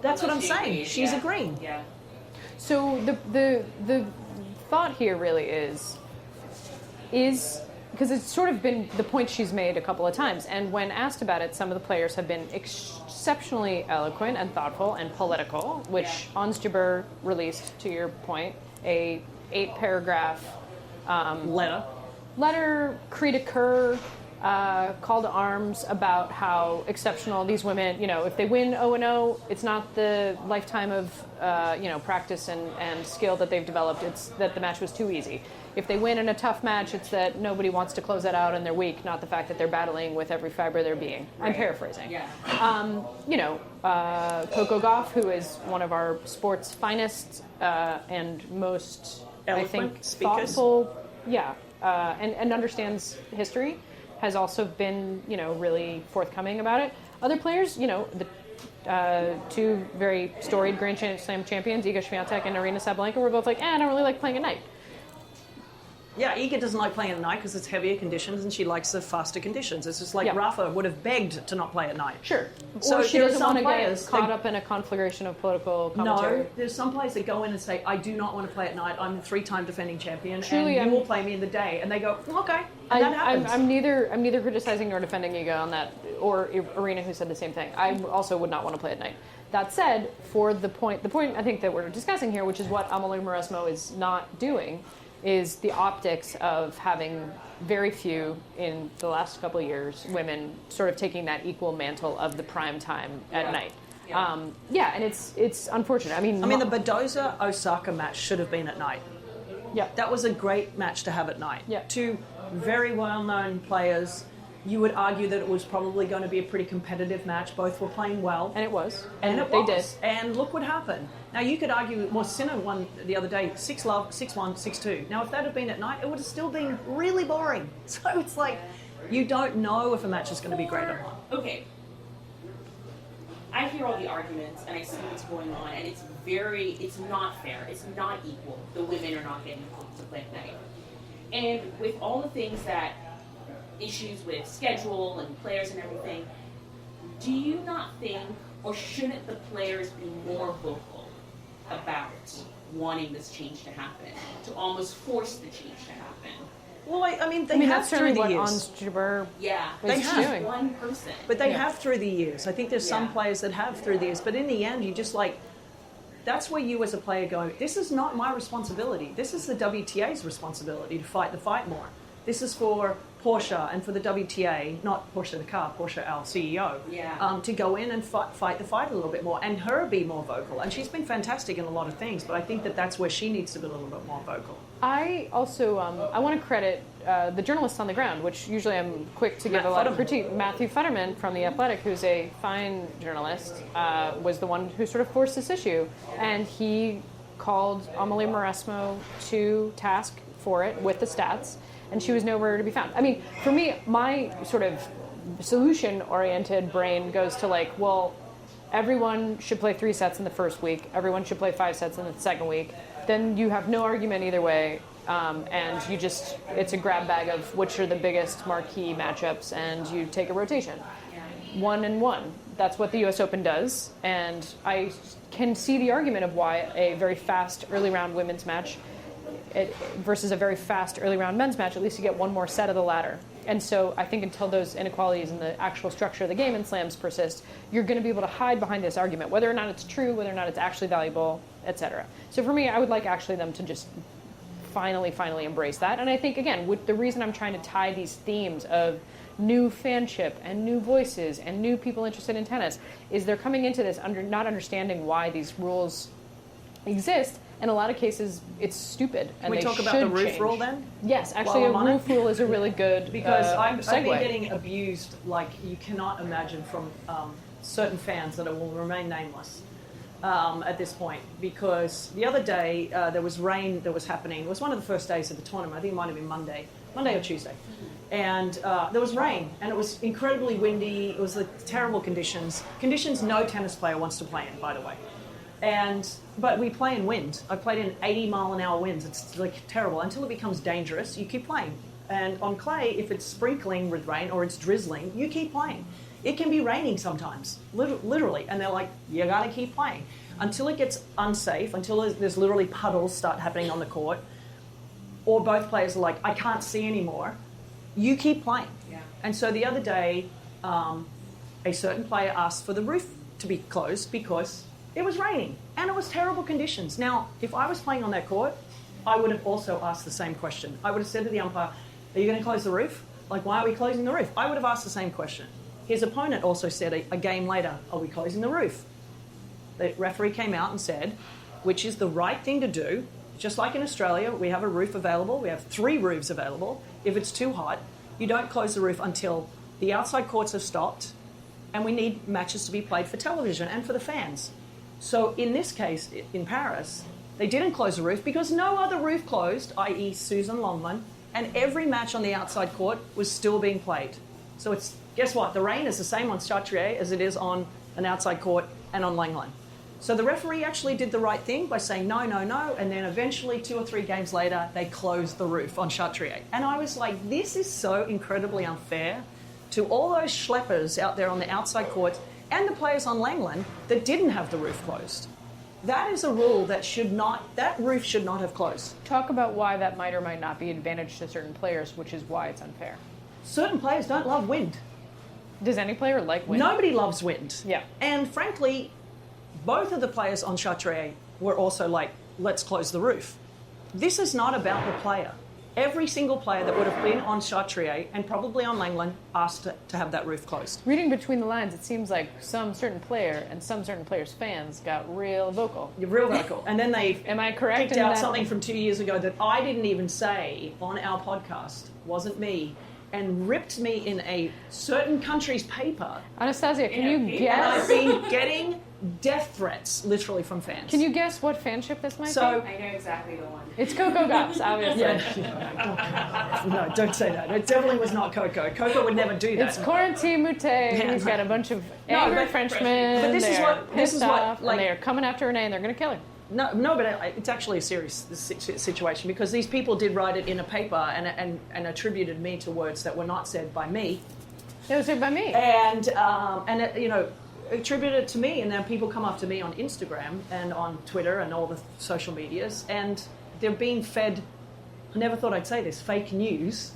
That's what I'm
Unless she
saying.
agrees,
She's
yeah.
agreeing.
Yeah.
So the thought here really is because it's sort of been the point she's made a couple of times, and when asked about it, some of the players have been exceptionally eloquent and thoughtful and political, which
Yeah.
Ons Jabeur released, to your point, a 8-paragraph letter, cri de coeur, call to arms about how exceptional these women, if they win 0-0, it's not the lifetime of, practice and skill that they've developed. It's that the match was too easy. If they win in a tough match, it's that nobody wants to close that out and they're weak, not the fact that they're battling with every fiber of their being.
Right.
I'm paraphrasing.
Yeah.
Coco Gauff, who is one of our sport's finest and most,
Eloquent
I think,
speakers.
thoughtful, and understands history, has also been, really forthcoming about it. Other players, the two very storied Grand Slam champions, Iga Swiatek and Aryna Sabalenka, were both like, I don't really like playing at night.
Yeah, Iga doesn't like playing at night because it's heavier conditions and she likes the faster conditions. It's just like
Yeah.
Rafa would have begged to not play at night.
Sure.
So
Or she
there are
doesn't
some
want to get
players
caught
that-
up in a conflagration of political commentary.
No, there's some players that go in and say, I do not want to play at night. I'm a 3-time defending champion
Truly,
and
I'm-
you will play me in the day. And they go, okay. And that happens.
I'm neither criticizing nor defending Iga on that, or Arena, who said the same thing. I also would not want to play at night. That said, for the point I think that we're discussing here, which is what Amélie Mauresmo is not doing, is the optics of having very few in the last couple of years women sort of taking that equal mantle of the prime time at night.
Yeah.
And it's unfortunate. I mean,
the Badoza Osaka match should have been at night.
yeah,
That was a great match to have at night.
Yeah.
Two very well-known players. You would argue that it was probably going to be a pretty competitive match. Both were playing well.
and it was,
And it
they
was.
did.
And look what happened. Now, you could argue, well, Sinner won the other day, 6-love, 6-1, 6-2. Now, if that had been at night, it would have still been really boring. So it's like, you don't know if a match is going to be great or not.
Okay. I hear all the arguments and I see what's going on, and it's not fair. It's not equal. The women are not getting to play at night. And with all the things that, issues with schedule and players and everything, do you not think, or shouldn't the players be more vocal about wanting this change to happen, to almost force the change to happen?
Well, I mean, they
I mean,
have
that's
through
certainly
the
what
years.
Ons Jabeur
Yeah,
They
is
have.
doing.
one person.
But they
Yeah.
have through the years. I think there's some
Yeah.
players that have through the years. But in the end, you just like, that's where you as a player go, this is not my responsibility. This is the WTA's responsibility to fight the fight more. This is for Porsche and for the WTA, not Porsche the car, Porsche our CEO,
Yeah.
to go in and fight the fight a little bit more and her be more vocal. And she's been fantastic in a lot of things, but I think that that's where she needs to be a little bit more vocal.
I also I want to credit the journalists on the ground, which usually I'm quick to give
Matt
a lot of
Futterman.
critique. Matthew Futterman from The Athletic, who's a fine journalist, was the one who sort of forced this issue, and he called Amélie Mauresmo to task for it with the stats, and she was nowhere to be found. I mean, for me, my sort of solution-oriented brain goes to like, well, everyone should play 3 sets in the first week, everyone should play 5 sets in the second week, then you have no argument either way, and you just, it's a grab bag of which are the biggest marquee matchups, and you take a rotation. 1 and 1. That's what the U.S. Open does, and I can see the argument of why a very fast early round women's match versus a very fast early round men's match, at least you get one more set of the ladder. And so I think until those inequalities in the actual structure of the game in slams persist, you're going to be able to hide behind this argument, whether or not it's true, whether or not it's actually valuable, etc. So for me, I would like actually them to just finally embrace that. And I think, again, with the reason I'm trying to tie these themes of new fanship and new voices and new people interested in tennis is they're coming into this not understanding why these rules exist. In a lot of cases, it's stupid. And
Can we talk about the roof rule then?
Yes, actually, a roof rule is a really good
because I've been
segue.
getting abused like you cannot imagine from certain fans that will remain nameless at this point. Because the other day there was rain that was happening. It was one of the first days of the tournament. I think it might have been Monday or Tuesday. And there was rain, and it was incredibly windy. It was terrible conditions. Conditions no tennis player wants to play in, by the way. But we play in wind. I played in 80-mile-an-hour winds. It's like terrible. Until it becomes dangerous, you keep playing. And on clay, if it's sprinkling with rain or it's drizzling, you keep playing. It can be raining sometimes, literally. And they're like, you got to keep playing. Until it gets unsafe, until there's literally puddles start happening on the court, or both players are like, I can't see anymore, you keep playing. Yeah. And so the other day, a certain player asked for the roof to be closed because it was raining and it was terrible conditions. Now, if I was playing on that court, I would have also asked the same question. I would have said to the umpire, are you going to close the roof? Like, why are we closing the roof? I would have asked the same question. His opponent also said a game later, are we closing the roof? The referee came out and said, which is the right thing to do. Just like in Australia, we have a roof available. We have 3 roofs available. If it's too hot, you don't close the roof until the outside courts have stopped and we need matches to be played for television and for the fans. So in this case, in Paris, they didn't close the roof because no other roof closed, i.e. Susan Longman, and every match on the outside court was still being played. So guess what? The rain is the same on Chartrier as it is on an outside court and on Langland. So the referee actually did the right thing by saying no, and then eventually 2 or 3 games later, they closed the roof on Chartrier. And I was like, this is so incredibly unfair to all those schleppers out there on the outside courts and the players on Langland that didn't have the roof closed. That is a rule that that roof should not have closed.
Talk about why that might or might not be an advantage to certain players, which is why it's unfair.
Certain players don't love wind.
Does any player like wind?
Nobody loves wind.
Yeah.
And frankly, both of the players on Chartrier were also like, let's close the roof. This is not about the player. Every single player that would have been on Chartrier and probably on Langland asked to have that roof closed.
Reading between the lines, it seems like some certain player and some certain players' fans got real vocal.
Real vocal. And then they
Am I correct
picked out something from 2 years ago that I didn't even say on our podcast, wasn't me, and ripped me in a certain country's paper.
Anastasia, can you
And I've
guess?
been getting death threats, literally, from fans.
Can you guess what fanship this might be?
I know exactly the one.
It's Coco Gops, obviously.
No, don't say that. It definitely was not Coco. Coco would never do that.
It's Corentin Moutet. He's got a bunch of angry Frenchmen.
But this is what,
and they are coming after Rennae, and they're going to kill her.
No, but it's actually a serious situation because these people did write it in a paper and attributed me to words that were not said by me.
It was said by me.
And attributed it to me, and then people come after me on Instagram and on Twitter and all the social medias, and they're being fed, I never thought I'd say this, fake news,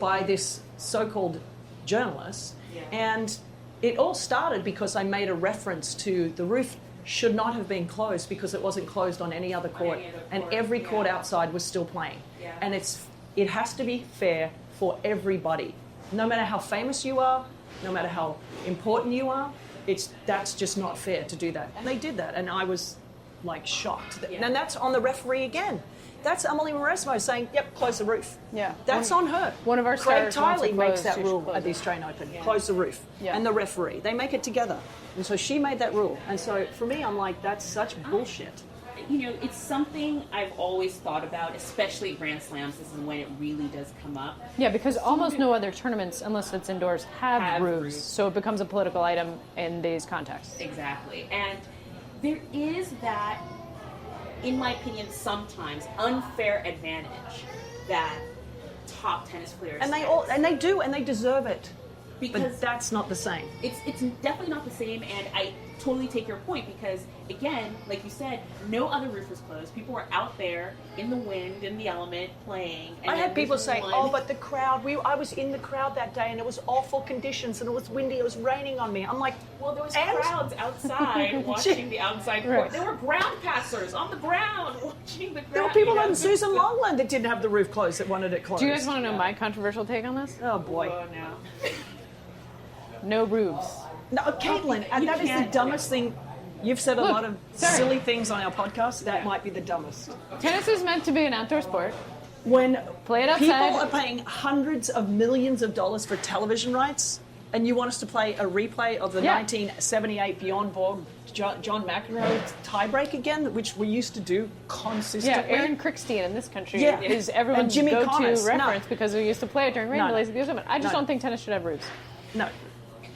by this so-called journalist. Yeah. And it all started because I made a reference to the roof should not have been closed because it wasn't closed on any other court, and every court outside was still playing. Yeah. And it has to be fair for everybody. No matter how famous you are, no matter how important you are, that's just not fair to do that. And they did that, and I was shocked. Yeah. And that's on the referee again. That's Emily Mauresmo saying, yep, close the roof. Yeah. That's on her.
One of our
Craig
stars
Tiley makes that rule at the Australian Open.
Yeah.
Close the roof. Yeah. And the referee. They make it together. And so she made that rule. And so for me, I'm like, that's such bullshit.
It's something I've always thought about, especially at Grand Slams. This is when it really does come up.
Yeah, because almost no other tournaments, unless it's indoors, have roofs. So it becomes a political item in these contexts.
Exactly. And there is that, in my opinion, sometimes unfair advantage that top tennis players have.
And they do, and they deserve it.
Because
but that's not the same.
It's definitely not the same, and totally take your point because, again, like you said, no other roof was closed. People were out there in the wind, in the element, playing. And
I had people say,
one...
"Oh, but the crowd. I was in the crowd that day, and it was awful conditions, and it was windy. It was raining on me." I'm like,
"Well, there was crowds outside watching the outside court.
Right.
There were ground passers on the ground watching the ground."
there were people on Susan Longland that didn't have the roof closed that wanted it closed.
Do you guys want to know my controversial take on this?
Oh boy.
Oh, no.
No roofs.
No, Caitlin, and that is the dumbest thing. You've said a lot of silly things on our podcast. That might be the dumbest.
Tennis is meant to be an outdoor sport.
When
Play it
people
outside.
are paying hundreds of millions of dollars for television rights, and you want us to play a replay of the 1978 Beyond Borg John McEnroe tiebreak again, which we used to do consistently.
Yeah, Aaron Crickstein in this country
Yeah.
is
And
everyone's
Jimmy
go-to
Connors.
reference
No.
because we used to play it during rain
No.
delays at the US Open. I just
No.
don't think tennis should have roofs.
No.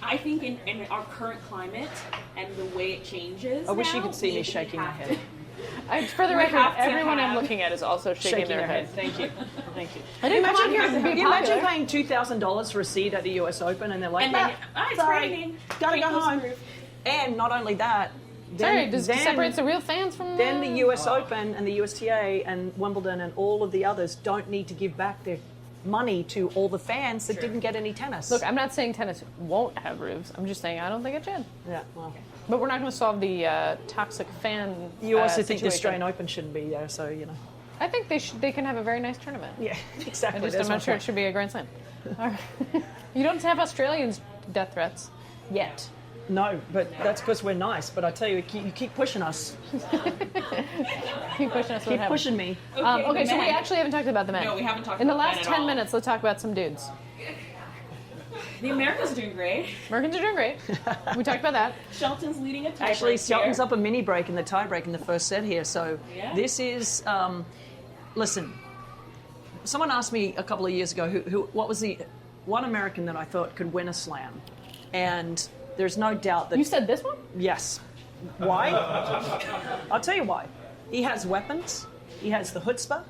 I think in our current climate and the way it changes,
I wish you
now,
could see me
we
shaking my
have
head.
For the
We
record,
have to
everyone I'm
have-
looking at is also shaking their head.
Thank you. Thank you.
I didn't come on here to be
You imagine
popular.
paying $2,000 for a seat at the US Open, and they're like,
And then, it's
sorry,
raining.
gotta
Can't
go
close the
home.
roof.
And not only that,
Sorry,
then,
just
then,
separates the real fans from
then the US Open and the USTA and Wimbledon and all of the others don't need to give back their money to all the fans that didn't get any tennis.
Look, I'm not saying tennis won't have roofs. I'm just saying I don't think it should.
yeah, well,
But we're not going to solve the toxic fan.
you also think the
situation.
Australian Open shouldn't be there, so you know.
I think they can have a very nice tournament.
Yeah, exactly.
I'm not sure it should be a Grand Slam. All right. You don't have Australians' death threats yet.
No, but that's because we're nice. But I tell you, you keep pushing us.
Keep pushing us.
Keep pushing me.
Okay, so we
men.
actually haven't talked about the men.
No, we haven't talked
In the
about
last
men at
10
all.
minutes, let's talk about some dudes.
The Americans are doing great.
Americans are doing great. We talked about that.
Shelton's leading a tie
Actually,
break
Shelton's
here.
up a mini break in the tie break in the first set here. So
Yeah.
this is, listen, someone asked me a couple of years ago what was the one American that I thought could win a slam. And there's no doubt that...
You said this one?
Yes. Why? I'll tell you why. He has weapons. He has the chutzpah.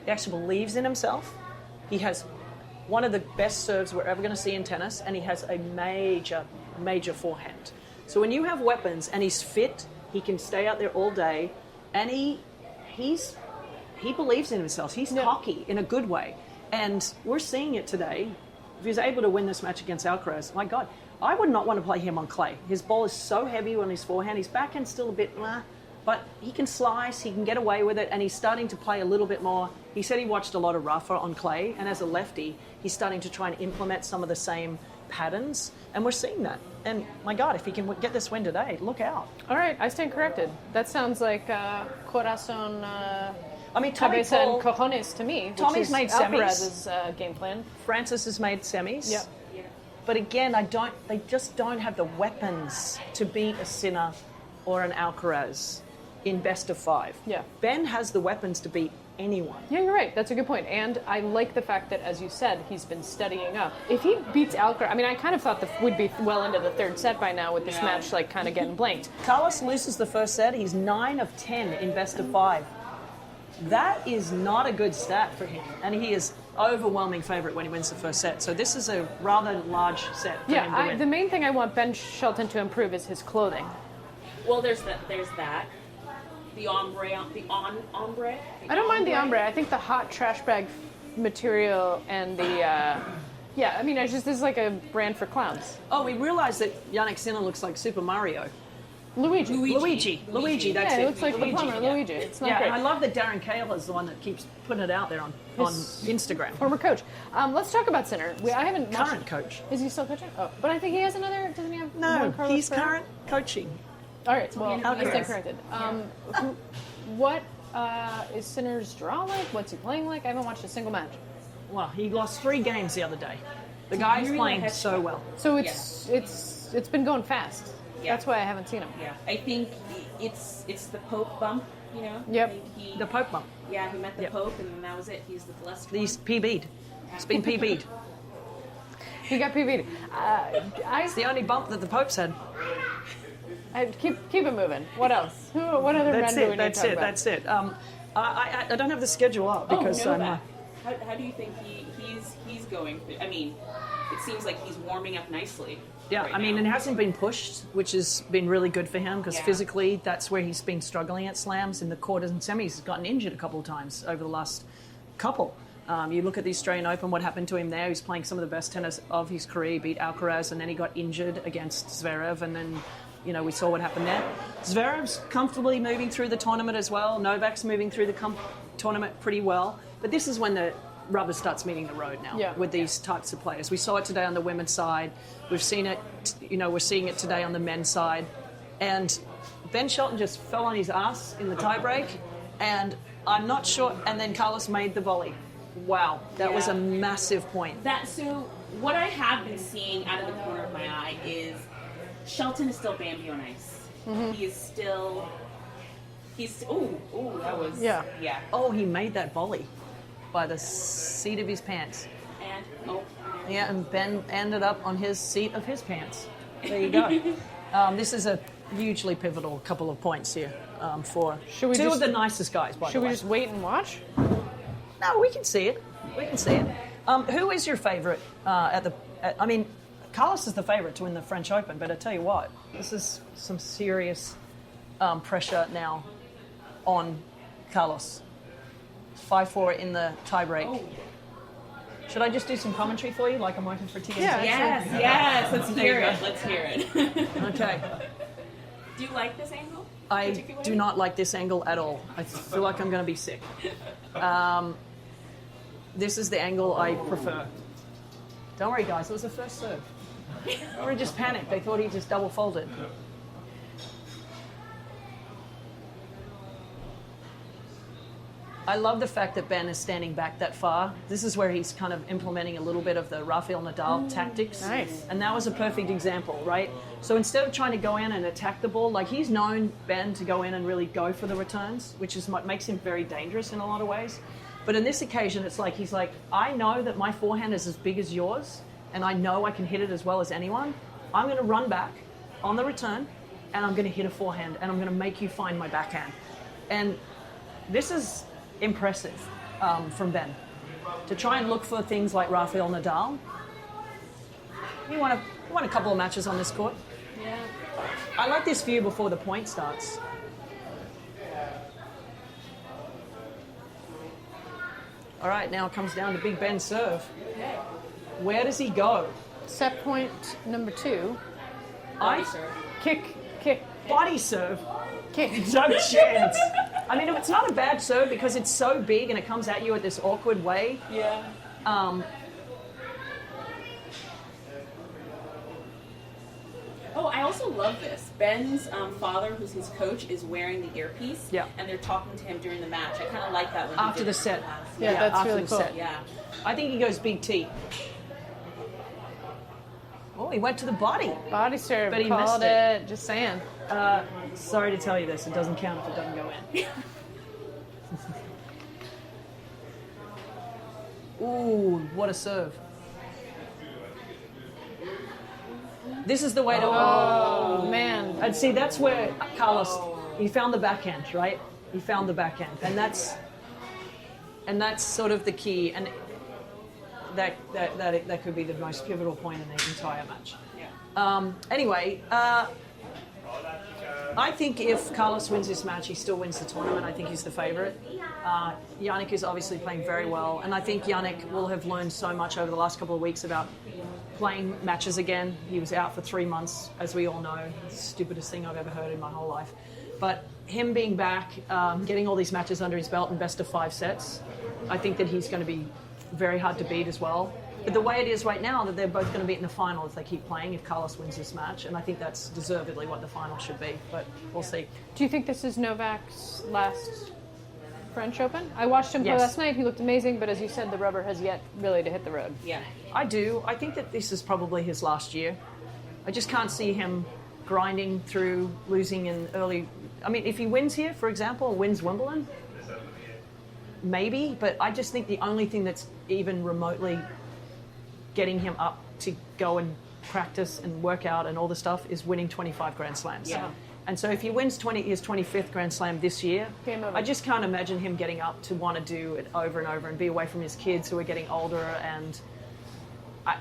He actually believes in himself. He has one of the best serves we're ever going to see in tennis, and he has a major, major forehand. So when you have weapons and he's fit, he can stay out there all day, and he believes in himself. He's cocky in a good way, and we're seeing it today. If he's able to win this match against Alcaraz, my God, I would not want to play him on clay. His ball is so heavy on his forehand. His backhand's still a bit, but he can slice, he can get away with it, and he's starting to play a little bit more. He said he watched a lot of Rafa on clay, and as a lefty, he's starting to try and implement some of the same patterns, and we're seeing that. And my God, if he can get this win today, look out.
All right, I stand corrected. That sounds like corazon,
I mean, Tommy
cabeza, and
Paul,
cojones to me.
Tommy's made semis.
Alcaraz's game plan.
Francis has made semis.
Yep.
But again, they just don't have the weapons to beat a Sinner or an Alcaraz in best of 5.
Yeah.
Ben has the weapons to beat anyone.
Yeah, you're right. That's a good point. And I like the fact that, as you said, he's been studying up. If he beats Alcaraz, I mean, I kind of thought we'd be well into the third set by now with this match, like, kind of getting blanked.
Carlos loses the first set. He's 9 of 10 in best of 5. That is not a good stat for him. And he is overwhelming favourite when he wins the first set. So this is a rather large set for him to win.
The main thing I want Ben Shelton to improve is his clothing.
Well, there's that. The ombre.
I don't mind the ombre. I think the hot trash bag material and the, I mean, it's just, this is like a brand for clowns.
Oh, we realised that Yannick Sinner looks like Super Mario.
Luigi,
that's
yeah,
it.
it looks like
Luigi.
the plumber, Luigi. It's not great.
And I love that Darren Cahill is the one that keeps putting it out there on Instagram.
Former coach. Let's talk about Sinner. I haven't
Current coach.
Is he still coaching? Oh, but I think he has another. Doesn't he have?
No,
Juan Carlos
he's
Ferrer?
current coaching.
All right. Well, I stand
Alcaraz.
corrected. What is Sinner's draw like? What's he playing like? I haven't watched a single match.
Well, he lost 3 games the other day. The guy's playing so well.
So it's been going fast.
Yeah.
That's why I haven't seen him.
Yeah, I think it's the Pope bump, you know.
Yep.
I think
The Pope bump.
Yeah, he met the
Yep.
Pope, and then that was it. He's the blessed
He's
one.
PB'd. It's been PB'd.
He got PV'd.
It's the only bump that the Pope's had.
Keep it moving. What else? What other men do we need to talk about?
That's it. I don't have the schedule up because
Novak. How do you think he's going through? I mean, it seems like he's warming up nicely.
Yeah,
right
I mean,
now.
it hasn't been pushed, which has been really good for him because
Yeah.
physically that's where he's been struggling at slams. In the quarters and semis, he's gotten injured a couple of times over the last couple. You look at the Australian Open, what happened to him there. He's playing some of the best tennis of his career, beat Alcaraz, and then he got injured against Zverev, and then, we saw what happened there. Zverev's comfortably moving through the tournament as well. Novak's moving through the tournament pretty well. But this is when the rubber starts meeting the road now with these types of players. We saw it today on the women's side. We've seen it, we're seeing it today on the men's side. And Ben Shelton just fell on his ass in the tiebreak, and I'm not sure. And then Carlos made the volley. Wow, that was a massive point.
So what I have been seeing out of the corner of my eye is Shelton is still Bambi on ice. He is still. That was.
Yeah.
Oh, he made that volley by the seat of his pants. And Ben ended up on his seat of his pants. There you go. This is a hugely pivotal couple of points here for two of the nicest guys, by the way.
Should we just wait and watch?
No, we can see it. Who is your favourite Carlos is the favourite to win the French Open, but I tell you what, this is some serious pressure now on Carlos. 5-4 in the tiebreak. Oh. Should I just do some commentary for you, like I'm working for TNT?
Yes. Let's hear it.
Okay.
Do you like this angle?
I do not like this angle at all. I feel like I'm going to be sick. This is the angle I prefer. Don't worry, guys. It was the first serve. Everyone just panicked. They thought he just double folded. I love the fact that Ben is standing back that far. This is where he's kind of implementing a little bit of the Rafael Nadal tactics.
Nice.
And that was a perfect example, right? So instead of trying to go in and attack the ball, like he's known Ben to go in and really go for the returns, which is what makes him very dangerous in a lot of ways. But in this occasion, it's like he's like, I know that my forehand is as big as yours, and I know I can hit it as well as anyone. I'm going to run back on the return, and I'm going to hit a forehand, and I'm going to make you find my backhand. And this is impressive from Ben. To try and look for things like Rafael Nadal. He won a couple of matches on this court.
Yeah.
I like this view before the point starts. All right, now it comes down to Big Ben's serve. Where does he go?
Set point number 2.
Body serve.
Kick.
Body serve.
Kick.
No chance. I mean, it's not a bad serve because it's so big and it comes at you at this awkward way.
Yeah. I also love this. Ben's father, who's his coach, is wearing the earpiece.
Yeah.
And they're talking to him during the match. I kind of like that. When
After the set.
Yeah, that's
after
really
the
cool.
set.
Yeah.
I think he goes Big T. Oh, he went to the body.
Body serve.
But he
Called
missed it.
it. Just saying.
Sorry to tell you this, it doesn't count if it doesn't go in. Ooh, what a serve. This is the way to...
Oh, man.
And see, that's where Carlos, he found the backhand, right? He found the backhand. And that's sort of the key. And that could be the most pivotal point in the entire match.
Yeah.
Anyway, I think if Carlos wins this match, he still wins the tournament. I think he's the favourite. Jannik is obviously playing very well, and I think Jannik will have learned so much over the last couple of weeks about playing matches again. He was out for 3 months, as we all know. It's the stupidest thing I've ever heard in my whole life. But him being back, getting all these matches under his belt in best of 5 sets, I think that he's going to be very hard to beat as well. But the way it is right now, that they're both going to be in the final if they keep playing, if Carlos wins this match. And I think that's deservedly what the final should be. But we'll see.
Do you think this is Novak's last French Open? I watched him play
Yes.
last night. He looked amazing, but as you said, the rubber has yet really to hit the road.
Yeah.
I do. I think that this is probably his last year. I just can't see him grinding through, losing in early... I mean, if he wins here, for example, wins Wimbledon, maybe. But I just think the only thing that's even remotely getting him up to go and practice and work out and all the stuff is winning 25 Grand Slams.
Yeah.
And so if he wins his 25th Grand Slam this year,
Game over.
I just can't imagine him getting up to want to do it over and over and be away from his kids who are getting older and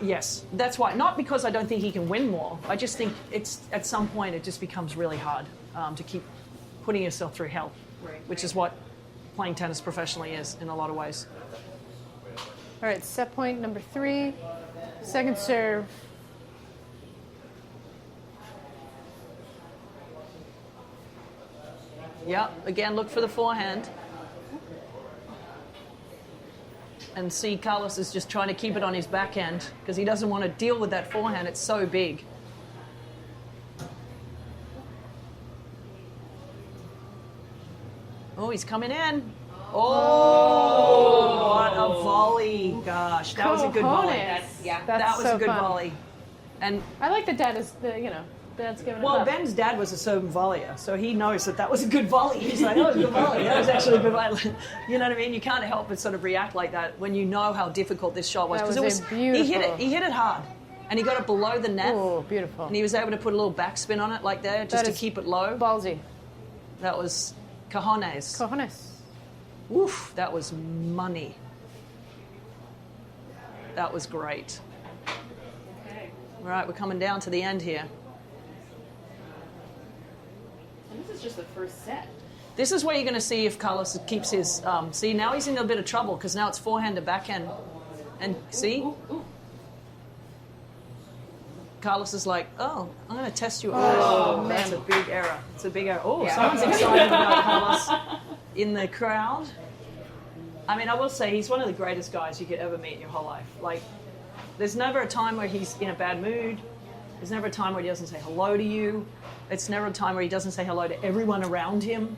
Yes, that's why. Not because I don't think he can win more. I just think it's at some point it just becomes really hard to keep putting yourself through hell, which is what playing tennis professionally is in a lot of ways.
All right, set point number 3, second serve.
Yeah, again, look for the forehand. And see, Carlos is just trying to keep it on his backhand because he doesn't want to deal with that forehand. It's so big. Oh, he's coming in. Oh, what a volley. Gosh, that was a good volley. That was
so
a good
fun.
volley. And
I like that Dad is, Dad's giving it
well,
up.
Ben's dad was a serve volleyer, so he knows that was a good volley. He's like, that was a good volley. That was actually a good volley. You know what I mean? You can't help but sort of react like that when you know how difficult this shot was.
That
Because
was beautiful.
He hit it hard. And he got it below the net.
Oh, beautiful.
And he was able to put a little backspin on it like there just to keep it low.
Ballsy.
That was cojones.
Cojones.
Oof, that was money. That was great.
Okay.
All right, we're coming down to the end here.
And this is just the first set.
This is where you're going to see if Carlos keeps his... see, now he's in a bit of trouble because now it's forehand to backhand. And see?
Ooh.
Carlos is like, oh, I'm going to test you. Oh, that's a big error. It's a big error. Oh, someone's excited about Carlos in the crowd. I mean, I will say he's one of the greatest guys you could ever meet in your whole life. Like, there's never a time where he's in a bad mood. There's never a time where he doesn't say hello to you. It's never a time where he doesn't say hello to everyone around him.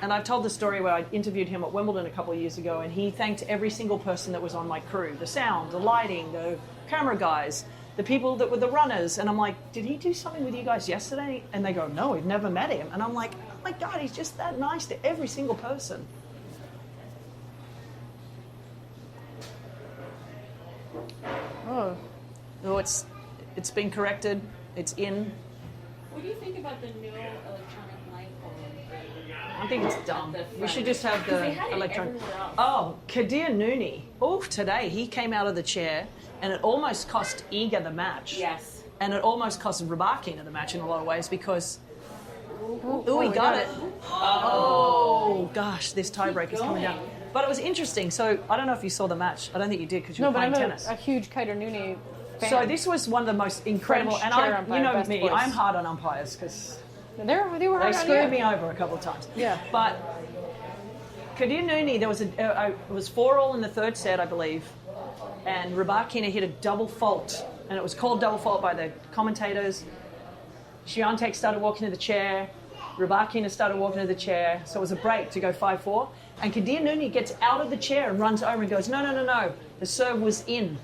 And I've told the story where I interviewed him at Wimbledon a couple of years ago, and he thanked every single person that was on my crew. The sound, the lighting, the camera guys, the people that were the runners. And I'm like, did he do something with you guys yesterday? And they go, no, we've never met him. And I'm like, oh my God, he's just that nice to every single person.
Oh.
Oh, it's been corrected. It's in.
What do you think about the new electronic light bulb?
I think it's dumb. We should just have the
They had it
electronic.
everywhere else.
Oh, Kadir Nooni. Oh, today he came out of the chair, and it almost cost Iga the match.
Yes.
And it almost cost Rybakina the match in a lot of ways because. Oh, he got it. Oh, gosh, this tiebreak is coming down. But it was interesting. So I don't know if you saw the match. I don't think you did because you were playing tennis.
I'm a huge Kader Nooni fan.
So this was one of the most incredible.
French
And
chair
I,
umpire,
you know
best
me,
voice.
I'm hard on umpires because.
They were hard
They
on
screwed
you.
me over a couple of times.
Yeah.
But Kadir Nooni, there was it was 4-4 in the third set, I believe, and Rybakina hit a double fault, and it was called double fault by the commentators. Swiatek started walking to the chair, Rybakina started walking to the chair, so it was a break to go 5-4, and Kadir Nooni gets out of the chair and runs over and goes, no, the serve was in.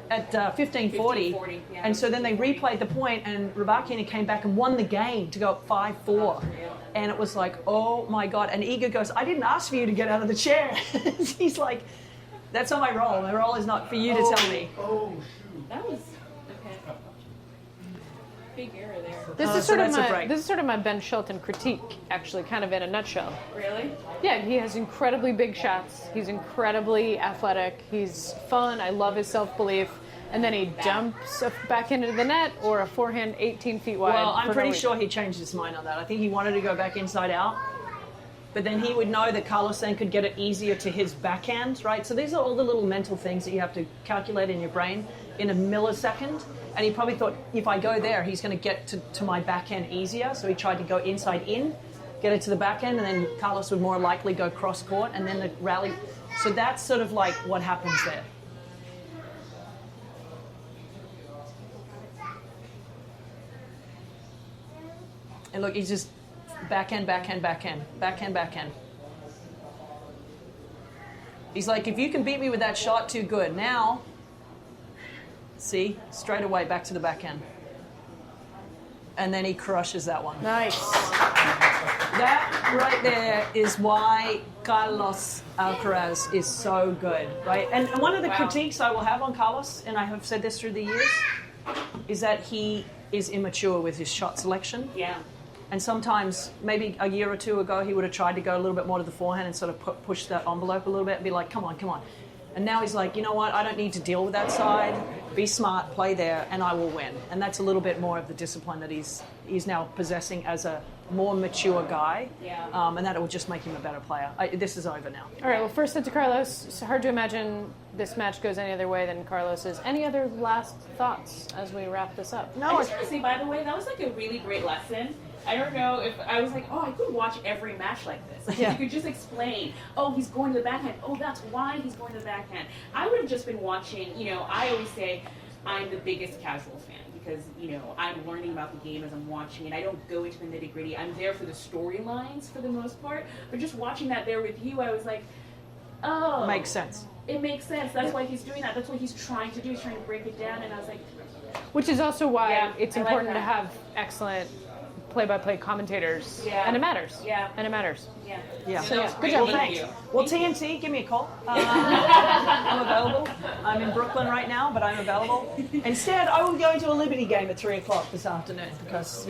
At 15-40,
yeah.
and so then they replayed the point, and Rybakina came back and won the game to go up 5-4, and it was like, oh my God! And Iga goes, I didn't ask for you to get out of the chair. He's like, that's not my role. My role is not for you to tell me.
That was okay. Big error there.
This is
so
sort of
that's a
my
break.
this is sort of my Ben Shelton critique, actually, kind of in a nutshell.
Really?
Yeah, he has incredibly big shots. He's incredibly athletic. He's fun. I love his self-belief. And then he dumps back into the net or a forehand 18 feet wide.
Well, I'm
for
pretty
no
sure he changed his mind on that. I think he wanted to go back inside out, but then he would know that Carlos then could get it easier to his backhand, right? So these are all the little mental things that you have to calculate in your brain in a millisecond. And he probably thought, if I go there, he's going to get to my backhand easier. So he tried to go inside in, get it to the backhand, and then Carlos would more likely go cross court, and then the rally. So that's sort of like what happens there. And look, he's just backhand. He's like, if you can beat me with that shot, too good. Now, see, straight away back to the backhand. And then he crushes that one.
Nice.
That right there is why Carlos Alcaraz is so good, right? And one of the critiques I will have on Carlos, and I have said this through the years, is that he is immature with his shot selection.
Yeah.
And sometimes, maybe a year or two ago, he would have tried to go a little bit more to the forehand and sort of push that envelope a little bit and be like, come on, come on. And now he's like, you know what, I don't need to deal with that side. Be smart, play there, and I will win. And that's a little bit more of the discipline that he's now possessing as a more mature guy.
Yeah.
And that will just make him a better player. This is over now.
All right, well, first set to Carlos. It's hard to imagine this match goes any other way than Carlos's. Any other last thoughts as we wrap this up?
I just want to say, by the way, that was like a really great lesson. I don't know if I was like, oh, I could watch every match like this. Like,
Yeah.
you could just explain, oh, he's going to the backhand. Oh, that's why he's going to the backhand. I would have just been watching, I always say I'm the biggest casual fan because, I'm learning about the game as I'm watching it. I don't go into the nitty gritty. I'm there for the storylines for the most part. But just watching that there with you, I was like, oh.
Makes sense.
It makes sense. That's why he's doing that. That's what he's trying to do. He's trying to break it down. And I was like,
Which is also why it's
I like
important to
that.
have excellent play-by-play commentators.
Yeah.
And it matters.
Yeah.
And it matters.
yeah.
Yeah.
So, yeah, good
Well,
job.
thank
Thanks.
you.
Well, TNT, give me a call. I'm available. I'm in Brooklyn right now, but I'm available. Instead, I will go to a Liberty game at 3 o'clock this afternoon because,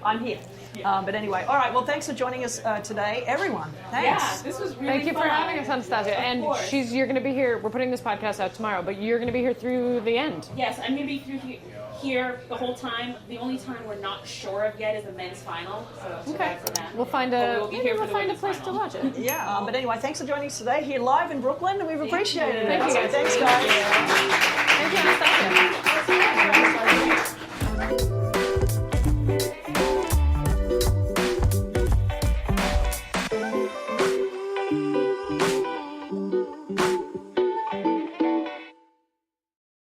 I'm here. But anyway, all right. Well, thanks for joining us today, everyone. Thanks.
Yeah, this was really
Thank you for
fun.
having us, Anastasia.
Of
And
course.
you're going to be here. We're putting this podcast out tomorrow, but you're going to be here through the end.
Yes, I'm going to be through here the whole time. The only time we're not sure of yet is the men's final. So
Okay.
for that.
We'll find
But
a
we'll be here for the
a
women's
place to
final.
watch it.
Yeah. But anyway, thanks for joining us today here live in Brooklyn, and we've appreciated it.
Thank you, guys.
Thanks, guys.
Thank you, Anastasia.
Thanks.